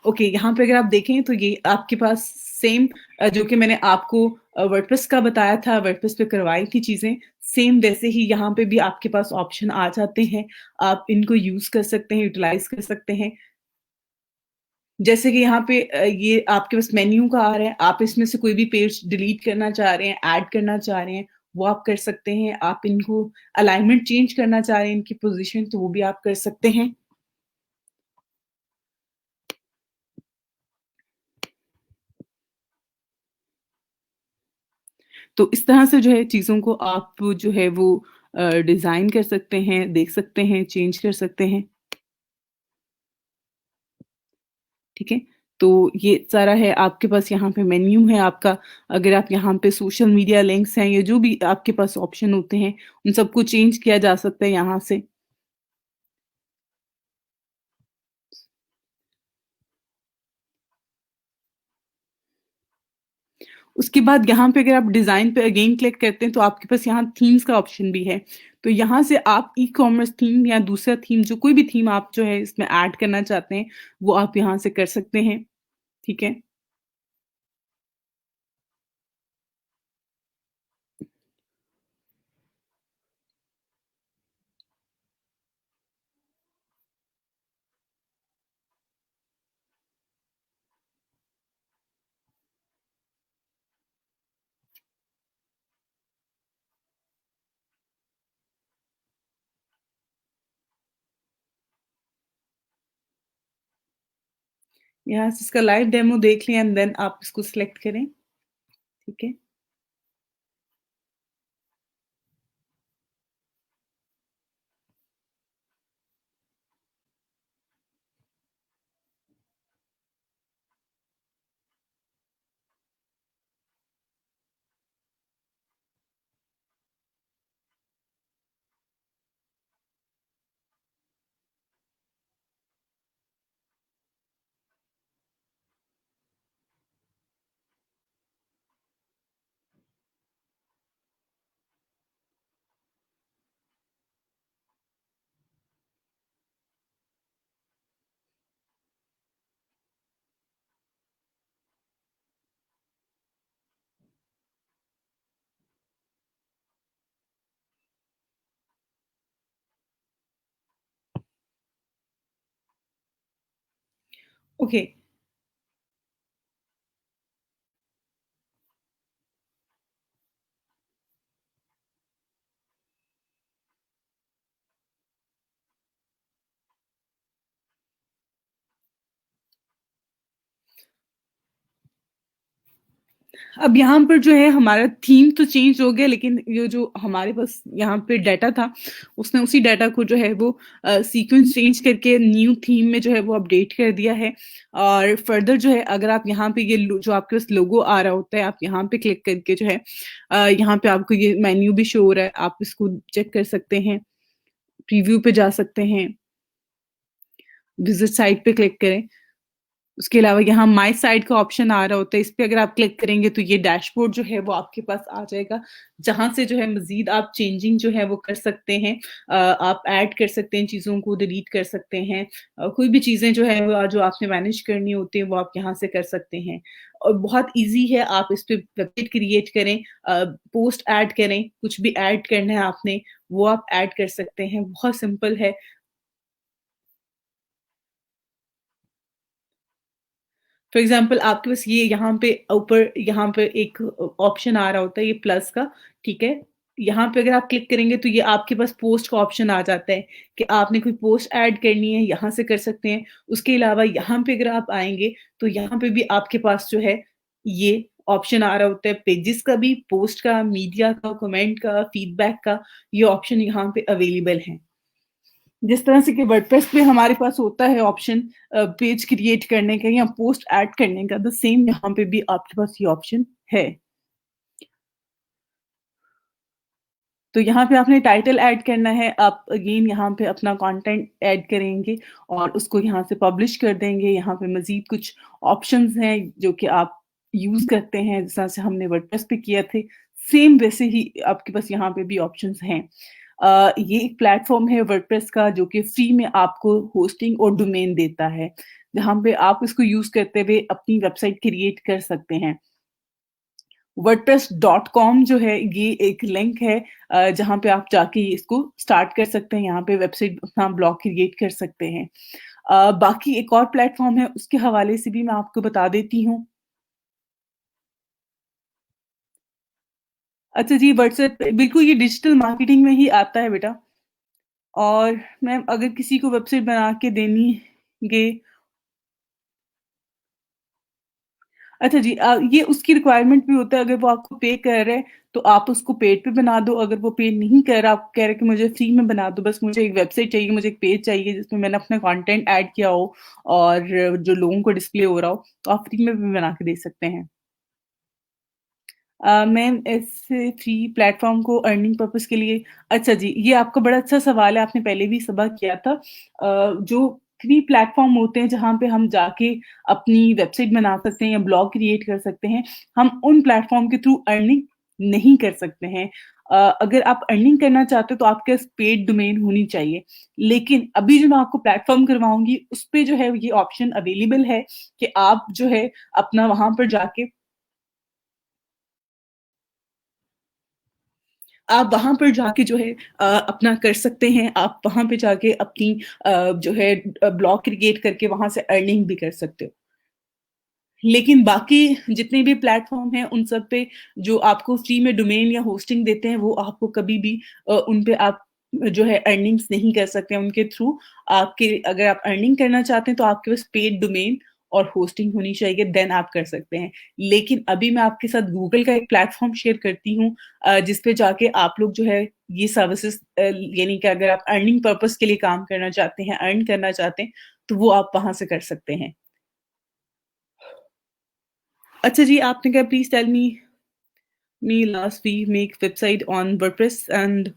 Speaker 1: ओके, यहाँ पे अगर आप देखें तो ये आपके पास सेम जो कि मैंने आपको वर्डप्रेस का बताया था, वर्डप्रेस पे करवाई थी चीज़ें, सेम वैसे ही यहाँ पे भी आपके पास ऑप्शन आ जाते हैं। आप इनको यूज़ कर सकते हैं, यूटिलाइज़ कर सकते हैं। जैसे कि यहाँ पे ये आपके पास मेन्यू का आ रहा है, आप इसमें से कोई भी पेज डिलीट करना चाह रहे हैं, ऐड करना चाह रहे हैं, वो आप कर सकते हैं। आप इनको अलाइनमेंट चेंज करना चाह रहे हैं, इनकी पोज़ीशन तो वो भी आप कर सकते हैं। तो इस तरह से जो है चीज़ों को आप जो है वो डिज़ाइन कर सकते हैं, देख सकते हैं, चेंज कर सकते हैं, ठीक है? तो ये सारा है आपके पास यहाँ पे मेन्यू है आपका, अगर आप यहाँ पे सोशल मीडिया लिंक्स हैं या जो भी आपके पास ऑप्शन होते हैं, उन सबको चेंज किया जा सकता है यहाँ से। उसके बाद यहाँ पे अगर आप डिज़ाइन पे अगेन क्लिक करते हैं तो आपके पास यहाँ थीम्स का ऑप्शन भी है। तो यहाँ से आप ई-कॉमर्स थीम या दूसरा थीम जो कोई भी थीम आप जो है इसमें ऐड करना चाहते हैं, वो आप यहाँ से कर सकते हैं, ठीक है? यहाँ से इसका लाइव डेमो देख लें एंड देन आप इसको सिलेक्ट करें, ठीक है? ओके, अब यहाँ पर जो है हमारा थीम तो चेंज हो गया, लेकिन ये जो हमारे पास यहाँ पे डाटा था, उसने उसी डाटा को जो है वो सीक्वेंस चेंज करके न्यू थीम में जो है वो अपडेट कर दिया है। और फर्दर जो है अगर आप यहाँ पे ये जो आपके पास लोगो आ रहा होता है, आप यहाँ पे क्लिक करके जो है यहाँ पे आपको ये मेन्यू भी शो हो रहा है, आप इसको चेक कर सकते हैं, प्रीव्यू पे जा सकते हैं, विजिट साइट पे क्लिक करें। उसके अलावा यहाँ माय साइट का ऑप्शन आ रहा होता है, इस पे अगर आप क्लिक करेंगे तो ये डैशबोर्ड जो है वो आपके पास आ जाएगा, जहाँ से जो है मज़ीद आप चेंजिंग जो है वो कर सकते हैं। आप ऐड कर सकते हैं चीज़ों को, डिलीट कर सकते हैं। कोई भी चीज़ें जो है वो जो आपने मैनेज करनी होती हैं वो आप यहाँ से कर सकते हैं। और बहुत ईज़ी है, आप इस पे वेबसाइट क्रिएट करें, पोस्ट ऐड करें, कुछ भी ऐड करना है आपने, वो आप ऐड कर सकते हैं, बहुत सिंपल है। फॉर एग्जाम्पल आपके पास ये यहाँ पे ऊपर यहाँ पे एक ऑप्शन आ रहा होता है ये प्लस का, ठीक है? यहाँ पे अगर आप क्लिक करेंगे तो ये आपके पास पोस्ट का ऑप्शन आ जाता है कि आपने कोई पोस्ट ऐड करनी है, यहाँ से कर सकते हैं। उसके अलावा यहाँ पे अगर आप आएँगे तो यहाँ पे भी आपके पास जो है ये ऑप्शन आ रहा होता है पेजेस का भी, पोस्ट का, मीडिया का, कमेंट का, फीडबैक का, ये ऑप्शन यहाँ पे अवेलेबल हैं। जिस तरह से कि वर्डप्रेस पे हमारे पास होता है ऑप्शन पेज क्रिएट करने का या पोस्ट ऐड करने का, द सेम यहाँ पे भी आपके पास ये ऑप्शन है। तो यहाँ पे आपने टाइटल ऐड करना है, आप अगेन यहाँ पे अपना कंटेंट ऐड करेंगे और उसको यहाँ से पब्लिश कर देंगे। यहाँ पे मज़ीद कुछ ऑप्शंस हैं जो कि आप यूज़ करते हैं, जिस तरह से हमने वर्डप्रेस पे किए थे, सेम वैसे ही आपके पास यहाँ पे भी ऑप्शंस हैं। ये एक प्लेटफ़ॉर्म है वर्डप्रेस का जो कि फ्री में आपको होस्टिंग और डोमेन देता है, जहाँ पे आप इसको यूज़ करते हुए अपनी वेबसाइट क्रिएट कर सकते हैं। वर्डप्रेस.com जो है ये एक लिंक है जहाँ पे आप जाके इसको स्टार्ट कर सकते हैं, यहाँ पे वेबसाइट अपना ब्लॉग क्रिएट कर सकते हैं। बाकी एक और प्लेटफ़ॉर्म है, उसके हवाले से भी मैं आपको बता देती हूँ। अच्छा जी, व्हाट्सएप बिल्कुल ये डिजिटल मार्केटिंग में ही आता है बेटा। और मैम अगर किसी को वेबसाइट बना के देनी गे अच्छा जी, ये उसकी रिक्वायरमेंट भी होता है, अगर वो आपको पे कर रहा है तो आप उसको पेड पे बना दो, अगर वो पे नहीं कर रहा, आप कह रहे हैं कि मुझे फ्री में बना दो, बस मुझे एक वेबसाइट चाहिए, मुझे एक पेज चाहिए जिसमें मैंने अपना कंटेंट ऐड किया हो और जो लोगों को डिस्प्ले हो रहा हो, तो आप फ्री में भी बना के दे सकते हैं। मैम ऐसे फ्री प्लेटफ़ॉर्म को अर्निंग पर्पज़ के लिए अच्छा जी, ये आपका बड़ा अच्छा सवाल है, आपने पहले भी सवाल किया था। जो फ्री प्लेटफ़ॉर्म होते हैं जहाँ पे हम जाके अपनी वेबसाइट बना सकते हैं या ब्लॉग क्रिएट कर सकते हैं, हम उन प्लेटफ़ॉर्म के थ्रू अर्निंग नहीं कर सकते हैं। अगर आप अर्निंग करना चाहते हो तो आपके पास पेड डोमेन होनी चाहिए। लेकिन अभी जो मैं आपको प्लेटफ़ॉर्म करवाऊँगी, उसपे जो है ये ऑप्शन अवेलेबल है कि आप जो है अपना वहाँ पर जाके आप वहाँ पर जाके जो है अपना कर सकते हैं, आप वहाँ पे जाके अपनी जो है ब्लॉग क्रिएट करके वहाँ से अर्निंग भी कर सकते हो। लेकिन बाकी जितने भी प्लेटफ़ॉर्म हैं, उन सब पे जो आपको फ्री में डोमेन या होस्टिंग देते हैं, वो आपको कभी भी उन पे आप जो है अर्निंग्स नहीं कर सकते हैं उनके थ्रू। आपके अगर आप अर्निंग करना चाहते हैं, तो आपके पास पेड डोमेन और होस्टिंग होनी चाहिए, देन आप कर सकते हैं। लेकिन अभी मैं आपके साथ गूगल का एक प्लेटफ़ॉर्म शेयर करती हूँ जिस पे जाके आप लोग जो है ये सर्विसेज़ यानी कि अगर आप अर्निंग पर्पज़ के लिए काम करना चाहते हैं, अर्न करना चाहते हैं, तो वो आप वहाँ से कर सकते हैं। अच्छा जी, आपने कहा please tell me last we make website on WordPress and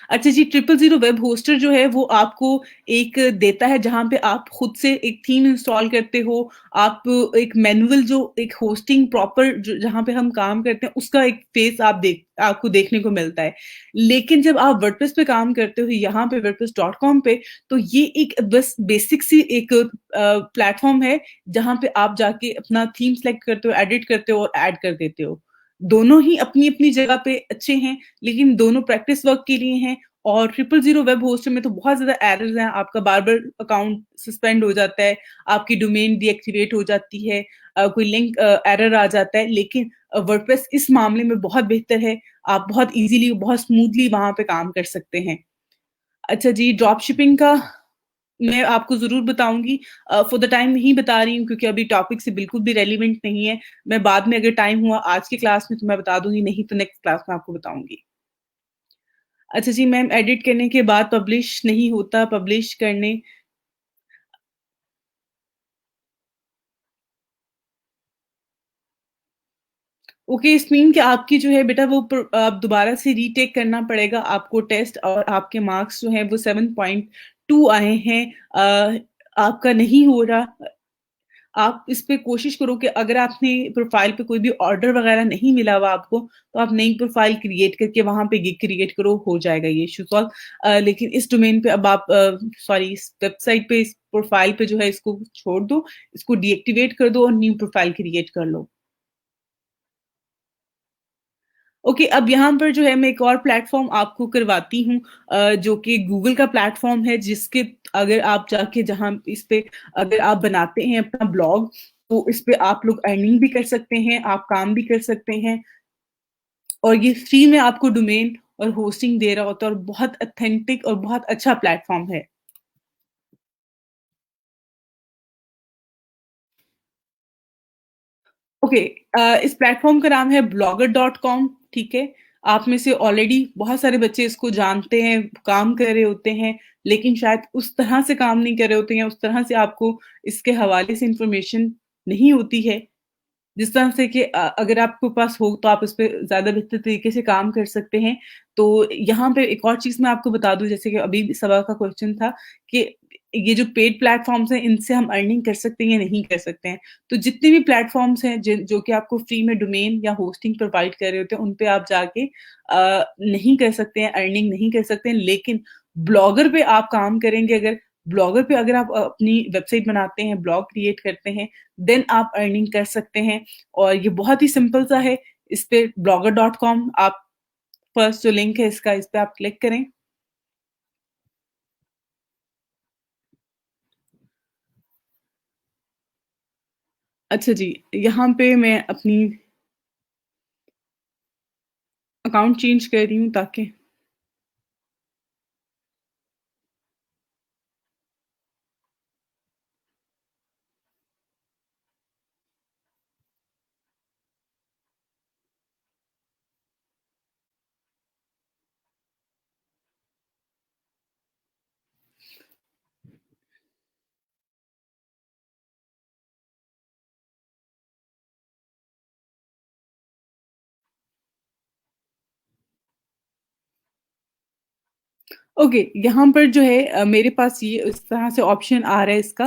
Speaker 1: अच्छा जी, 000 वेब होस्टर जो है वो आपको एक देता है जहाँ पे आप खुद से एक थीम इंस्टॉल करते हो। आप एक मैनुअल जो एक होस्टिंग प्रॉपर ज जहाँ पे हम काम करते हैं उसका एक फेस आपको देखने को मिलता है। लेकिन जब आप वर्डप्रेस पे काम करते हो यहाँ पे वर्डप्रेस.com पे तो ये एक बस बेसिक सी एक प्लेटफ़ॉर्म है जहाँ पे आप जाके अपना थीम सेलेक्ट करते हो, एडिट करते हो और ऐड कर देते हो। दोनों ही अपनी-अपनी जगह पे अच्छे हैं, लेकिन दोनों प्रैक्टिस वर्क के लिए हैं और 000 वेब होस्टर में तो बहुत ज़्यादा एरर्स हैं, आपका बार-बार अकाउंट सस्पेंड हो जाता है, आपकी डोमेन डीएक्टिवेट हो जाती है, कोई लिंक एरर आ जाता है, लेकिन वर्डप्रेस इस मामले में बहुत बेहतर है, आप बहुत ईज़िली, बहुत स्मूथली वहाँ पे काम कर सकते हैं। अच्छा जी, ड्रॉप शिपिंग का मैं आपको ज़रूर बताऊँगी। फॉर द टाइम नहीं बता रही हूँ क्योंकि अभी टॉपिक से बिल्कुल भी रेलेवेंट नहीं है। मैं बाद में अगर टाइम हुआ आज की क्लास में तो मैं बता दूँगी, नहीं तो नेक्स्ट क्लास में आपको बताऊँगी। अच्छा जी मैम, एडिट करने के बाद पब्लिश नहीं होता, पब्लिश करने ओके, इस मीन कि आपकी जो है बेटा वो अब दोबारा से रीटेक करना पड़ेगा आपको टेस्ट, और आपके मार्क्स जो हैं वो 7.2 आए हैं। आपका नहीं हो रहा। आप इस पे कोशिश करो कि अगर आपने प्रोफ़ाइल पे कोई भी ऑर्डर वग़ैरह नहीं मिला हुआ आपको, तो आप नई प्रोफ़ाइल क्रिएट करके वहाँ पे गिग क्रिएट करो, हो जाएगा ये इश्यू सॉल्व। लेकिन इस डोमेन पे अब आप सॉरी इस वेबसाइट पे इस प्रोफ़ाइल पे जो है इसको छोड़ दो, इसको डीएक्टिवेट कर दो और न्यू प्रोफ़ाइल क्रिएट कर लो। ओके, अब यहाँ पर जो है मैं एक और प्लेटफ़ॉर्म आपको करवाती हूँ, जो कि गूगल का प्लेटफ़ॉर्म है, जिसके अगर आप जाके जहाँ इस पे अगर आप बनाते हैं अपना ब्लॉग, तो इस पे आप लोग अर्निंग भी कर सकते हैं, आप काम भी कर सकते हैं, और ये फ्री में आपको डोमेन और होस्टिंग दे रहा होता है, और बहुत ऑथेंटिक और बहुत अच्छा प्लेटफ़ॉर्म है। ओके, इस प्लेटफ़ॉर्म का नाम है blogger.com, ठीक है? आप में से ऑलरेडी बहुत सारे बच्चे इसको जानते हैं, काम कर रहे होते हैं, लेकिन शायद उस तरह से काम नहीं कर रहे होते हैं, उस तरह से आपको इसके हवाले से इन्फॉर्मेशन नहीं होती है। जिस तरह से कि अगर आपके पास हो तो आप इस पे ज़्यादा बेहतर तरीके से काम कर सकते हैं। तो यहाँ पे एक और चीज़ मैं आपको बता दूँ, जैसे कि अभी सबा का क्वेश्चन था कि ये जो पेड प्लेटफ़ॉर्म्स हैं इनसे हम अर्निंग कर सकते हैं या नहीं कर सकते हैं। तो जितने भी प्लेटफ़ॉर्म्स हैं जिन जो कि आपको फ्री में डोमेन या होस्टिंग प्रोवाइड कर रहे होते हैं, उन पे आप जाके नहीं कर सकते हैं, अर्निंग नहीं कर सकते हैं। लेकिन ब्लॉगर पे आप काम करेंगे, अगर ब्लॉगर पे अगर आप अपनी वेबसाइट बनाते हैं, ब्लॉग क्रिएट करते हैं, देन आप अर्निंग कर सकते हैं। और ये बहुत ही सिंपल सा है। इस पे blogger.com आप फर्स्ट जो लिंक है इसका, इस पे आप क्लिक करें। अच्छा जी, यहाँ पे मैं अपनी अकाउंट चेंज कर रही हूँ ताकि ओके, यहाँ पर जो है मेरे पास ये इस तरह से ऑप्शन आ रहा है इसका,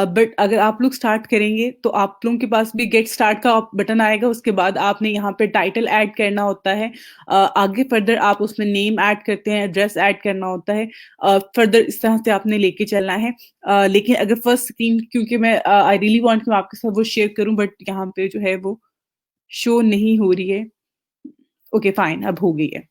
Speaker 1: बट अगर आप लोग स्टार्ट करेंगे तो आप लोगों के पास भी गेट स्टार्ट का बटन आएगा, उसके बाद आपने यहाँ पे टाइटल ऐड करना होता है। आगे फर्दर आप उसमें नेम ऐड करते हैं, एड्रेस ऐड करना होता है। फर्दर इस तरह से आपने लेके चलना है। लेकिन अगर फर्स्ट स्क्रीन, क्योंकि मैं आई रियली वांट कि मैं आपके साथ वो शेयर करूँ, बट यहाँ पे जो है वो शो नहीं हो रही है। ओके फाइन, अब हो गई है।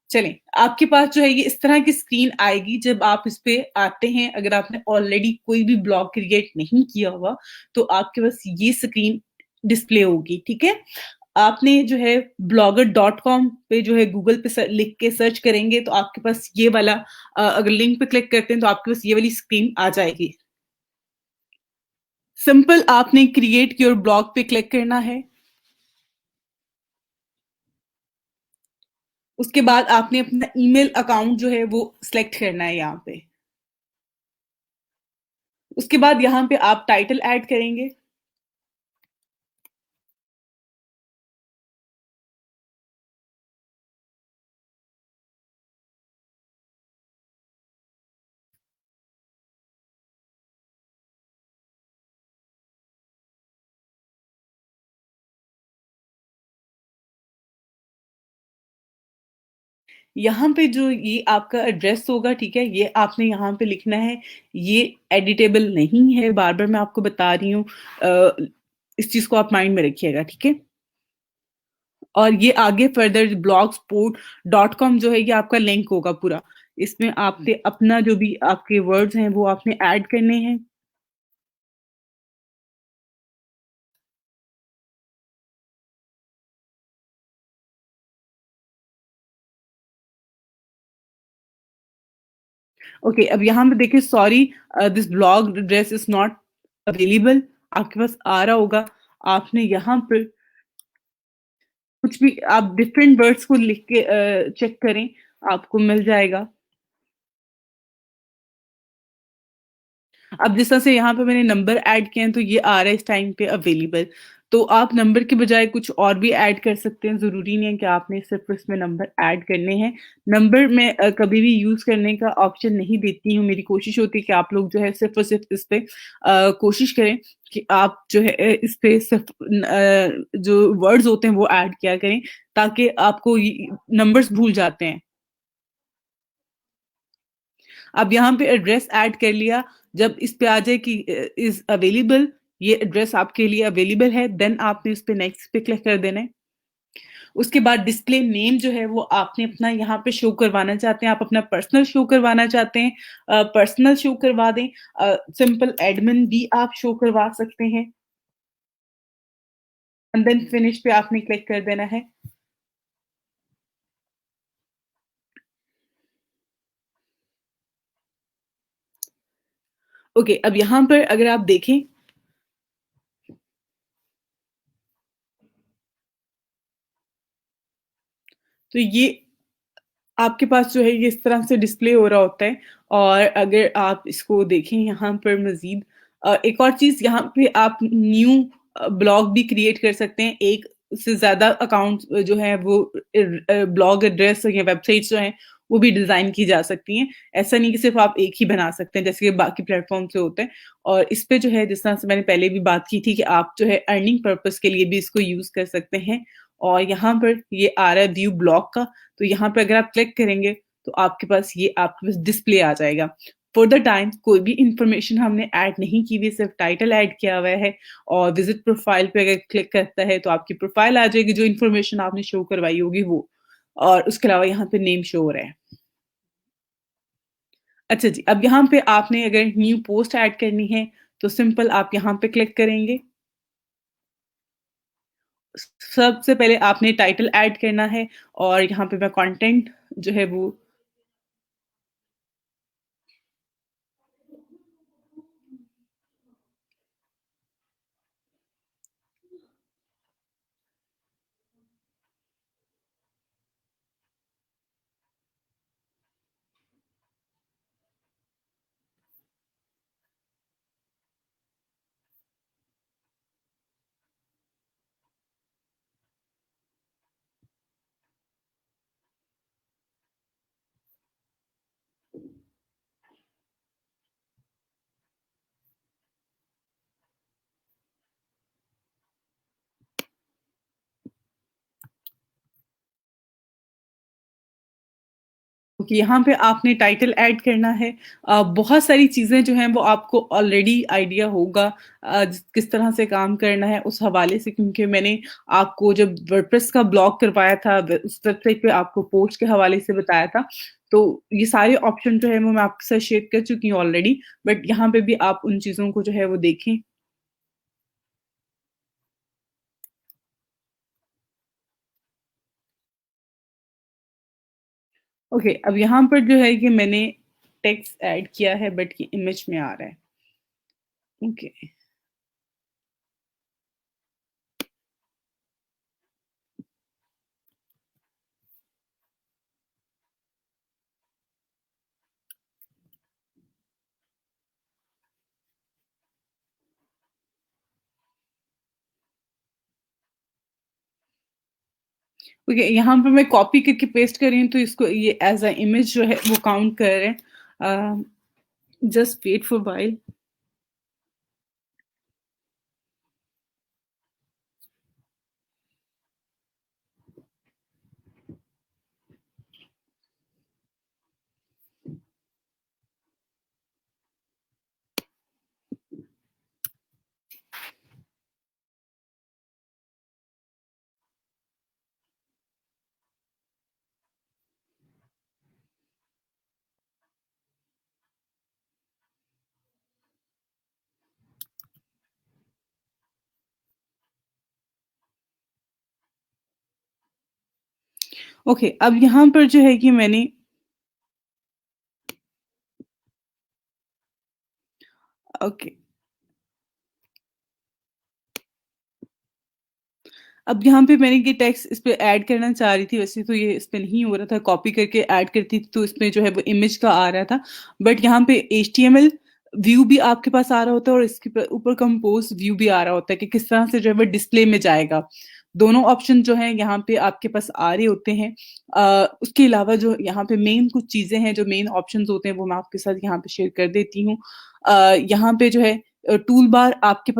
Speaker 1: चलें, आपके पास जो है ये इस तरह की स्क्रीन आएगी जब आप इस पे आते हैं। अगर आपने ऑलरेडी कोई भी ब्लॉग क्रिएट नहीं किया हुआ, तो आपके पास ये स्क्रीन डिस्प्ले होगी, ठीक है? आपने जो है blogger.com पे जो है गूगल पे लिख के सर्च करेंगे तो आपके पास ये वाला अगर लिंक पे क्लिक करते हैं तो आपके पास ये वाली स्क्रीन आ जाएगी। सिंपल आपने क्रिएट योर ब्लॉग पे क्लिक करना है। उसके बाद आपने अपना ईमेल अकाउंट जो है वो सिलेक्ट करना है यहाँ पे। उसके बाद यहाँ पे आप टाइटल ऐड करेंगे। यहाँ पे जो ये आपका एड्रेस होगा, ठीक है? ये आपने यहाँ पे लिखना है। ये एडिटेबल नहीं है, बार-बार मैं आपको बता रही हूँ। इस चीज़ को आप माइंड में रखिएगा, ठीक है? और ये आगे फर्दर blogspot.com जो है ये आपका लिंक होगा पूरा। इसमें आपने अपना जो भी आपके वर्ड्स हैं वो आपने ऐड करने हैं। ओके, अब यहाँ पे देखिए sorry this blocked address is not available आपके पास आ रहा होगा। आपने यहाँ पे कुछ भी आप डिफरेंट वर्ड्स को लिख के चेक करें, आपको मिल जाएगा। अब जिस तरह से यहाँ पे मैंने नंबर ऐड किए हैं तो ये आ रहा है इस टाइम पे अवेलेबल। तो आप नंबर के बजाय कुछ और भी ऐड कर सकते हैं, ज़रूरी नहीं है कि आपने सिर्फ़ इसमें नंबर ऐड करने हैं। नंबर मैं कभी भी यूज़ करने का ऑप्शन नहीं देती हूँ, मेरी कोशिश होती है कि आप लोग जो है सिर्फ़ और सिर्फ़ इस पे कोशिश करें कि आप जो है इस पे सिर्फ़ जो वर्ड्स होते हैं वो ऐड किया करें, ताकि आपको ये नंबर्स भूल जाते हैं। अब यहाँ पे एड्रेस ऐड कर लिया, जब इस पे आ जाए कि इज़ अवेलेबल, ये एड्रेस आपके लिए अवेलेबल है, देन आपने इस पे नेक्स्ट पे क्लिक कर देना है। उसके बाद डिस्प्ले नेम जो है वो आपने अपना यहाँ पे शो करवाना चाहते हैं, आप अपना पर्सनल शो करवाना चाहते हैं, पर्सनल शो करवा दें, सिंपल एडमिन भी आप शो करवा सकते हैं एंड देन फिनिश पे आपने क्लिक कर देना है। ओके, अब यहाँ पर अगर आप देखें तो ये आपके पास जो है ये इस तरह से डिस्प्ले हो रहा होता है और अगर आप इसको देखें यहाँ पर मज़ीद एक और चीज़ यहाँ पे आप न्यू ब्लॉग भी क्रिएट कर सकते हैं। एक से ज़्यादा अकाउंट जो है वो ब्लॉग एड्रेस या वेबसाइट्स जो हैं वो भी डिज़ाइन की जा सकती हैं। ऐसा नहीं कि सिर्फ़ आप एक ही बना सकते हैं जैसे कि बाकी प्लेटफ़ॉर्म से होता है और इस पे जो है जिस तरह से मैंने पहले भी बात की थी कि आप जो है अर्निंग पर्पज़ के लिए भी इसको यूज़ कर सकते हैं और यहाँ पर ये आ रहा है व्यू ब्लॉग का तो यहाँ पे अगर आप क्लिक करेंगे तो आपके पास ये आपके पास डिस्प्ले आ जाएगा। फॉर द टाइम कोई भी इन्फॉर्मेशन हमने ऐड नहीं की हुई, सिर्फ टाइटल ऐड किया हुआ है और विज़िट प्रोफाइल पे अगर क्लिक करता है तो आपकी प्रोफाइल आ जाएगी, जो इन्फॉर्मेशन आपने शो करवाई होगी वो। और उसके अलावा यहाँ पे नेम शो हो रहा है। अच्छा जी, अब यहाँ पे आपने अगर न्यू पोस्ट ऐड करनी है, तो सिंपल आप यहाँ पे क्लिक करेंगे। सबसे पहले आपने टाइटल ऐड करना है और यहाँ पे मैं कंटेंट जो है वो ओके, यहाँ पे आपने टाइटल ऐड करना है। बहुत सारी चीज़ें जो हैं वो आपको ऑलरेडी आइडिया होगा किस तरह से काम करना है उस हवाले से क्योंकि मैंने आपको जब वर्डप्रेस का ब्लॉग करवाया था उस वेबसाइट पे आपको पोस्ट के हवाले से बताया था। तो ये सारे ऑप्शन जो है वो मैं आपके साथ शेयर कर चुकी हूँ ऑलरेडी बट यहाँ पे भी आप उन चीज़ों को जो है वो देखें। ओके, अब यहाँ पर जो है कि मैंने टेक्स्ट ऐड किया है बट ये इमेज में आ रहा है। ओके। ओके, यहाँ पे मैं कॉपी करके पेस्ट कर रही हूँ तो इसको ये एज़ अ इमेज जो है वो काउंट कर रहे हैं। Just wait for while. Okay, अब यहाँ पर जो है कि मैंने ओके। अब यहाँ पे मैंने ये टेक्स्ट इस पे ऐड करना चाह रही थी, वैसे तो ये इस पे नहीं हो रहा था, कॉपी करके ऐड करती थी तो इसमें जो है वो इमेज का आ रहा था। बट यहाँ पे एचटीएमएल व्यू भी आपके पास आ रहा होता है और इसके ऊपर कंपोज व्यू भी आ रहा होता है कि किस तरह से जो है वो डिस्प्ले में जाएगा। दोनों ऑप्शन जो है यहाँ पे आपके पास आ रहे होते हैं। उसके अलावा जो यहाँ पे मेन कुछ चीजें हैं, जो मेन ऑप्शंस होते हैं, वो मैं आपके साथ यहाँ पे शेयर कर देती हूँ। यहाँ पे जो है टूल बार आपके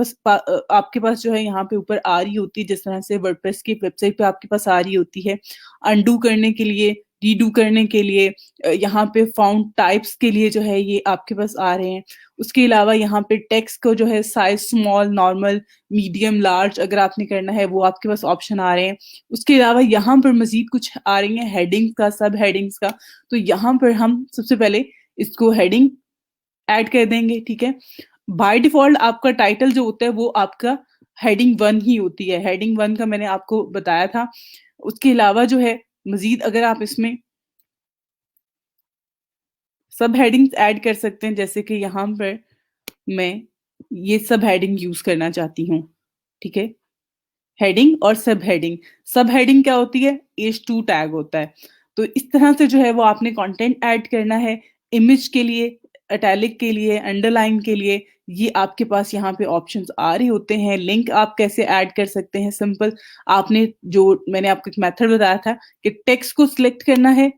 Speaker 1: पास जो है यहाँ पे ऊपर आ रही होती है, जिस तरह से वर्डप्रेस की वेबसाइट पे आपके पास आ रही होती है। अनडू करने के लिए, रीडू करने के लिए, यहाँ पे फाउंट टाइप्स के लिए जो है ये आपके पास आ रहे हैं। उसके अलावा यहाँ पे टेक्स्ट को जो है size small, normal, medium, large अगर आपने करना है वो आपके पास ऑप्शन आ रहे हैं। उसके अलावा यहाँ पर मजीद कुछ आ रही है हेडिंग्स का, सब हेडिंग्स का। तो यहाँ पर हम सबसे पहले इसको हेडिंग ऐड कर देंगे, ठीक है। बाय डिफॉल्ट आपका टाइटल जो होता है वो आपका हेडिंग 1 ही होती है। हेडिंग 1 का मैंने आपको बताया था। उसके अलावा जो है मजीद अगर आप इसमें सब हेडिंग्स ऐड कर सकते हैं, जैसे कि यहाँ पर मैं ये सब हेडिंग यूज करना चाहती हूँ, ठीक है। हेडिंग और सब हेडिंग। सब हेडिंग क्या होती है? H2 टैग होता है। तो इस तरह से जो है वो आपने कंटेंट ऐड करना है। इमेज के लिए, इटैलिक के लिए, अंडरलाइन के लिए ये आपके पास यहाँ पे ऑप्शंस आ रहे होते हैं। लिंक आप कैसे ऐड कर सकते हैं? सिंपल, आपने जो मैंने आपको एक मेथड बताया था कि टेक्स्ट को सिलेक्ट करना है,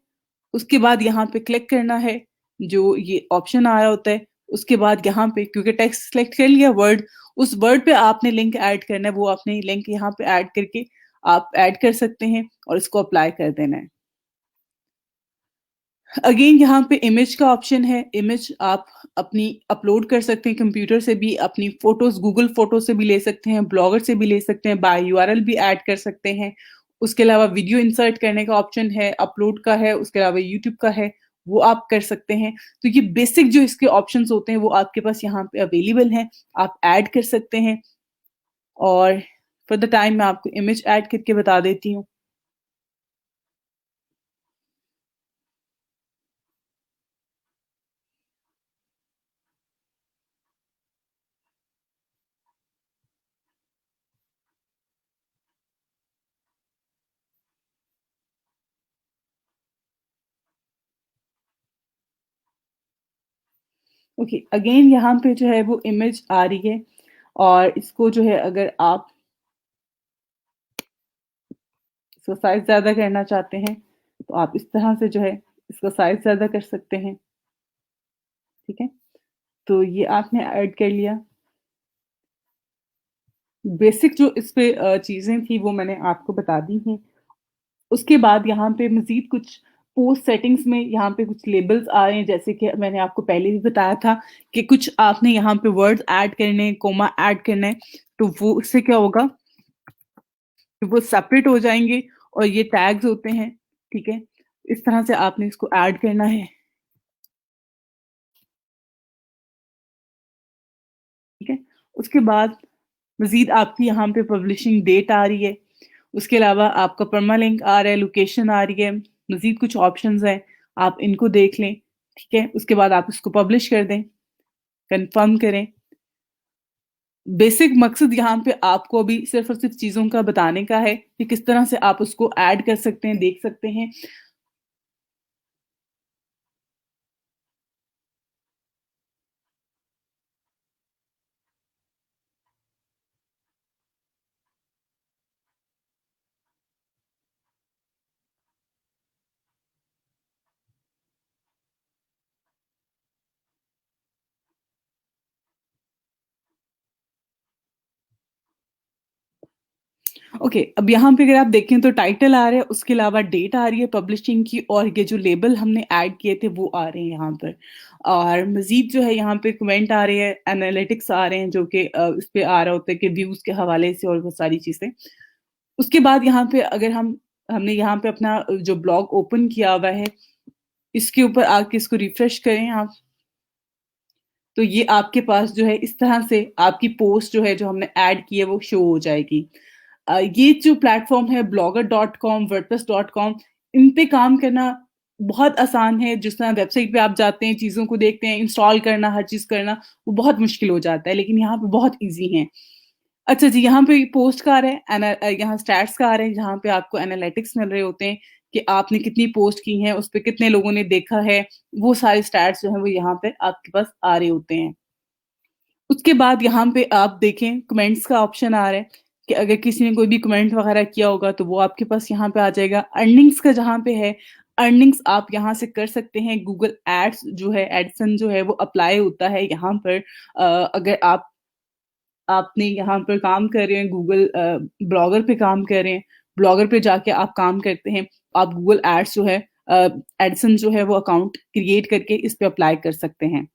Speaker 1: उसके बाद यहाँ पे क्लिक करना है, जो ये ऑप्शन आ रहा होता है। उसके बाद यहाँ पे क्योंकि टेक्स्ट सिलेक्ट कर लिया, वर्ड, उस वर्ड पे आपने लिंक ऐड करना है, वो आपने लिंक यहाँ पे ऐड करके आप ऐड कर सकते हैं और इसको अप्लाई कर देना है। अगेन यहाँ पे इमेज का ऑप्शन है। इमेज आप अपनी अपलोड कर सकते हैं, कंप्यूटर से भी अपनी फोटोज, गूगल फोटो से भी ले सकते हैं, ब्लॉगर से भी ले सकते हैं, बाय यूआरएल भी ऐड कर सकते हैं। उसके अलावा वीडियो इंसर्ट करने का ऑप्शन है, अपलोड का है, उसके अलावा यूट्यूब का है, वो आप कर सकते हैं। तो ये बेसिक जो इसके ऑप्शंस होते हैं वो आपके पास यहाँ पे अवेलेबल हैं, आप ऐड कर सकते हैं। और फॉर द टाइम मैं आपको इमेज ऐड करके बता देती हूँ। ओके, अगेन यहाँ पे जो है वो इमेज आ रही है और इसको जो है अगर आप इसका साइज ज्यादा करना चाहते हैं तो आप इस तरह से जो है इसका साइज ज्यादा कर सकते हैं, ठीक है। तो ये आपने ऐड कर लिया। बेसिक जो इस पे चीजें थी वो मैंने आपको बता दी हैं। उसके बाद यहाँ पे मजीद कुछ पोस्ट सेटिंग्स में यहाँ पे कुछ लेबल्स आ रहे हैं, जैसे कि मैंने आपको पहले भी बताया था कि कुछ आपने यहाँ पे वर्ड्स ऐड करने, कोमा ऐड करना है, तो वो उससे क्या होगा कि वो सेपरेट हो जाएंगे और ये टैग्स होते हैं, ठीक है। इस तरह से आपने इसको ऐड करना है, ठीक है। उसके बाद मजीद आपकी यहाँ पे पब्लिशिंग डेट आ रही है। उसके अलावा आपका परमालिंक आ रहा है, लोकेशन आ रही है, मजीद कुछ ऑप्शंस हैं, आप इनको देख लें, ठीक है। उसके बाद आप इसको पब्लिश कर दें, कंफर्म करें। बेसिक मकसद यहाँ पे आपको अभी सिर्फ और सिर्फ चीजों का बताने का है कि किस तरह से आप उसको ऐड कर सकते हैं, देख सकते हैं। ओके, अब यहाँ पे अगर आप देखें तो टाइटल आ रहा है, उसके अलावा डेट आ रही है पब्लिशिंग की, और ये जो लेबल हमने ऐड किए थे वो आ रहे हैं यहाँ पर। और मजीद जो है यहाँ पे कमेंट आ रहे हैं, एनालिटिक्स आ रहे हैं, जो कि इस पे आ रहा होता है कि व्यूज के हवाले से और वो सारी चीजें। उसके बाद यहाँ पे अगर हमने यहाँ पे अपना जो ब्लॉग ओपन किया हुआ है, इसके ऊपर आके इसको रिफ्रेश करें आप, तो ये आपके पास जो है इस तरह से आपकी पोस्ट जो है जो हमने ऐड की है वो शो हो जाएगी। ये जो प्लेटफॉर्म है ब्लॉगर.com, वर्डप्रेस.com, इन पे काम करना बहुत आसान है, जिस तरह वेबसाइट पे आप जाते हैं, चीज़ों को देखते हैं, इंस्टॉल करना, हर चीज़ करना, वो बहुत मुश्किल हो जाता है, लेकिन यहाँ पे बहुत ईज़ी है। अच्छा जी, यहाँ पे पोस्ट का आ रहा है, यहाँ स्टैट्स का आ रहा है, जहाँ पे आपको एनालिटिक्स मिल रहे होते हैं कि आपने कितनी पोस्ट की हैं, उस पे कितने लोगों ने देखा है, वो सारे स्टैट्स जो हैं वो यहाँ पे आपके पास आ रहे होते हैं। उसके बाद यहाँ पे आप देखें कमेंट्स का ऑप्शन आ रहा है कि अगर किसी ने कोई भी कमेंट वगैरह किया होगा तो वो आपके पास यहाँ पे आ जाएगा। अर्निंग्स का जहाँ पे है, अर्निंग्स आप यहाँ से कर सकते हैं। गूगल एड्स जो है, एडसन जो है वो अप्लाई होता है यहाँ पर। अगर आपने यहाँ पर काम कर रहे हैं, गूगल ब्लॉगर पे काम कर रहे हैं, ब्लॉगर पे जाके आप काम करते हैं, आप गूगल एड्स जो है, एडसन जो है वो अकाउंट क्रिएट करके इस पे अप्लाई कर सकते हैं।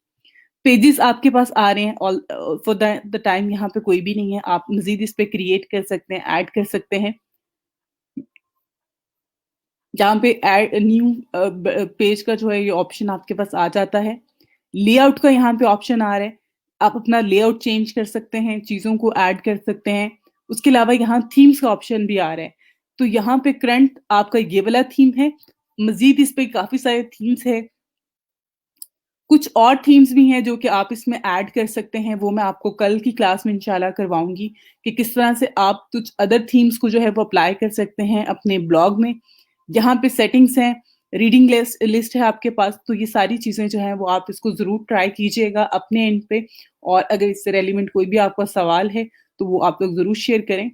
Speaker 1: पेजेस आपके पास आ रहे हैं, ऑल फॉर द टाइम यहाँ पे कोई भी नहीं है, आप मज़ीद इस पे क्रिएट कर सकते हैं, ऐड कर सकते हैं। जहाँ पे ऐड न्यू पेज का जो है ये ऑप्शन आपके पास आ जाता है। लेआउट का यहाँ पे ऑप्शन आ रहा है, आप अपना लेआउट चेंज कर सकते हैं, चीज़ों को ऐड कर सकते हैं। उसके अलावा यहाँ थीम्स का ऑप्शन भी आ रहा है। तो यहाँ पे करंट आपका ये वाला थीम है, मज़ीद इस पे काफ़ी सारे थीम्स है। कुछ और थीम्स भी हैं जो कि आप इसमें ऐड कर सकते हैं, वो मैं आपको कल की क्लास में इंशाल्लाह करवाऊँगी कि किस तरह से आप कुछ अदर थीम्स को जो है वो अप्लाई कर सकते हैं अपने ब्लॉग में। यहाँ पे सेटिंग्स हैं, रीडिंग लिस्ट लिस्ट है आपके पास, तो ये सारी चीज़ें जो हैं वो आप इसको ज़रूर ट्राई कीजिएगा अपने एंड पे, और अगर इससे रेलेवेंट कोई भी आपका सवाल है, तो वो आप लोग ज़रूर शेयर करें।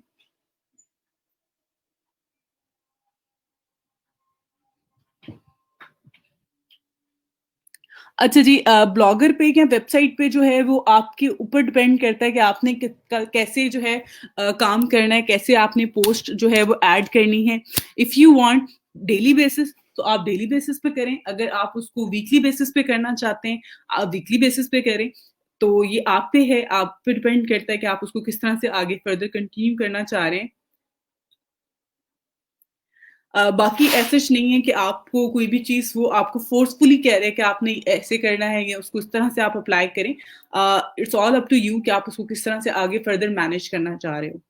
Speaker 1: अच्छा जी, ब्लॉगर पे या वेबसाइट पे जो है वो आपके ऊपर डिपेंड करता है कि आपने कैसे जो है काम करना है, कैसे आपने पोस्ट जो है वो ऐड करनी है। If you want daily basis, तो आप डेली बेसिस पे करें। अगर आप उसको वीकली बेसिस पे करना चाहते हैं, आप वीकली बेसिस पे करें। तो ये आप पे है, आप पे डिपेंड करता है कि आप उसको किस तरह से आगे फर्दर कंटिन्यू करना चाह रहे हैं। बाकी ऐसा कुछ नहीं है कि आपको कोई भी चीज़ वो आपको फ़ोर्सफुली कह रहे हैं कि आपने ऐसे करना है या उसको इस तरह से आप अप्लाई करें। It's all up to you कि आप उसको किस तरह से आगे फर्दर मैनेज करना चाह रहे हो।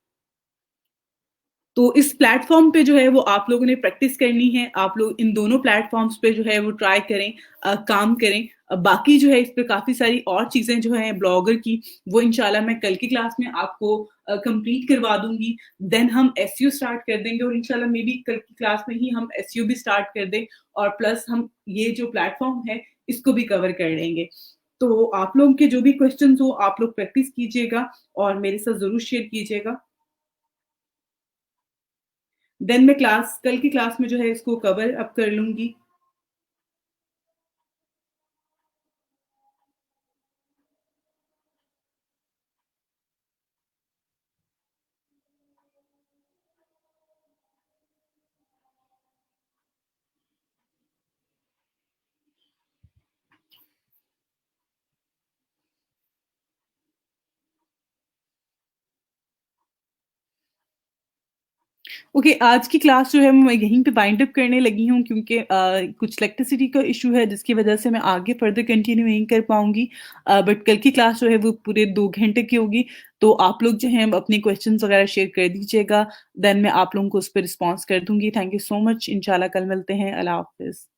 Speaker 1: तो इस प्लेटफ़ॉर्म पे जो है वो आप लोगों ने प्रैक्टिस करनी है। आप लोग इन दोनों प्लेटफ़ॉर्म्स पे जो है वो ट्राई करें, काम करें। बाकी जो है इस पे काफ़ी सारी और चीज़ें जो हैं ब्लॉगर की, वो इंशाल्लाह मैं कल की क्लास में आपको कंप्लीट करवा दूँगी। देन हम एसईओ स्टार्ट कर देंगे और इंशाल्लाह मे बी कल की क्लास में ही हम एसईओ भी स्टार्ट कर दें, और प्लस हम ये जो प्लेटफ़ॉर्म है इसको भी कवर कर लेंगे। तो आप लोगों के जो भी क्वेश्चन्स हो आप लोग प्रैक्टिस कीजिएगा और मेरे साथ ज़रूर शेयर कीजिएगा। देन मैं कल की क्लास में जो है इसको कवर अप कर लूँगी। ओके, आज की क्लास जो है मैं यहीं पे वाइंड अप करने लगी हूँ, क्योंकि कुछ इलेक्ट्रिसिटी का इश्यू है जिसकी वजह से मैं आगे फर्दर कंटिन्यू नहीं कर पाऊँगी। बट कल की क्लास जो है वो पूरे 2 घंटे की होगी, तो आप लोग जो हैं अपने क्वेश्चन्स वगैरह शेयर कर दीजिएगा, देन मैं आप लोगों को उस पे रिस्पॉन्स कर दूँगी। थैंक यू सो मच, इंशाल्लाह कल मिलते हैं। अल्लाह हाफ़िज़।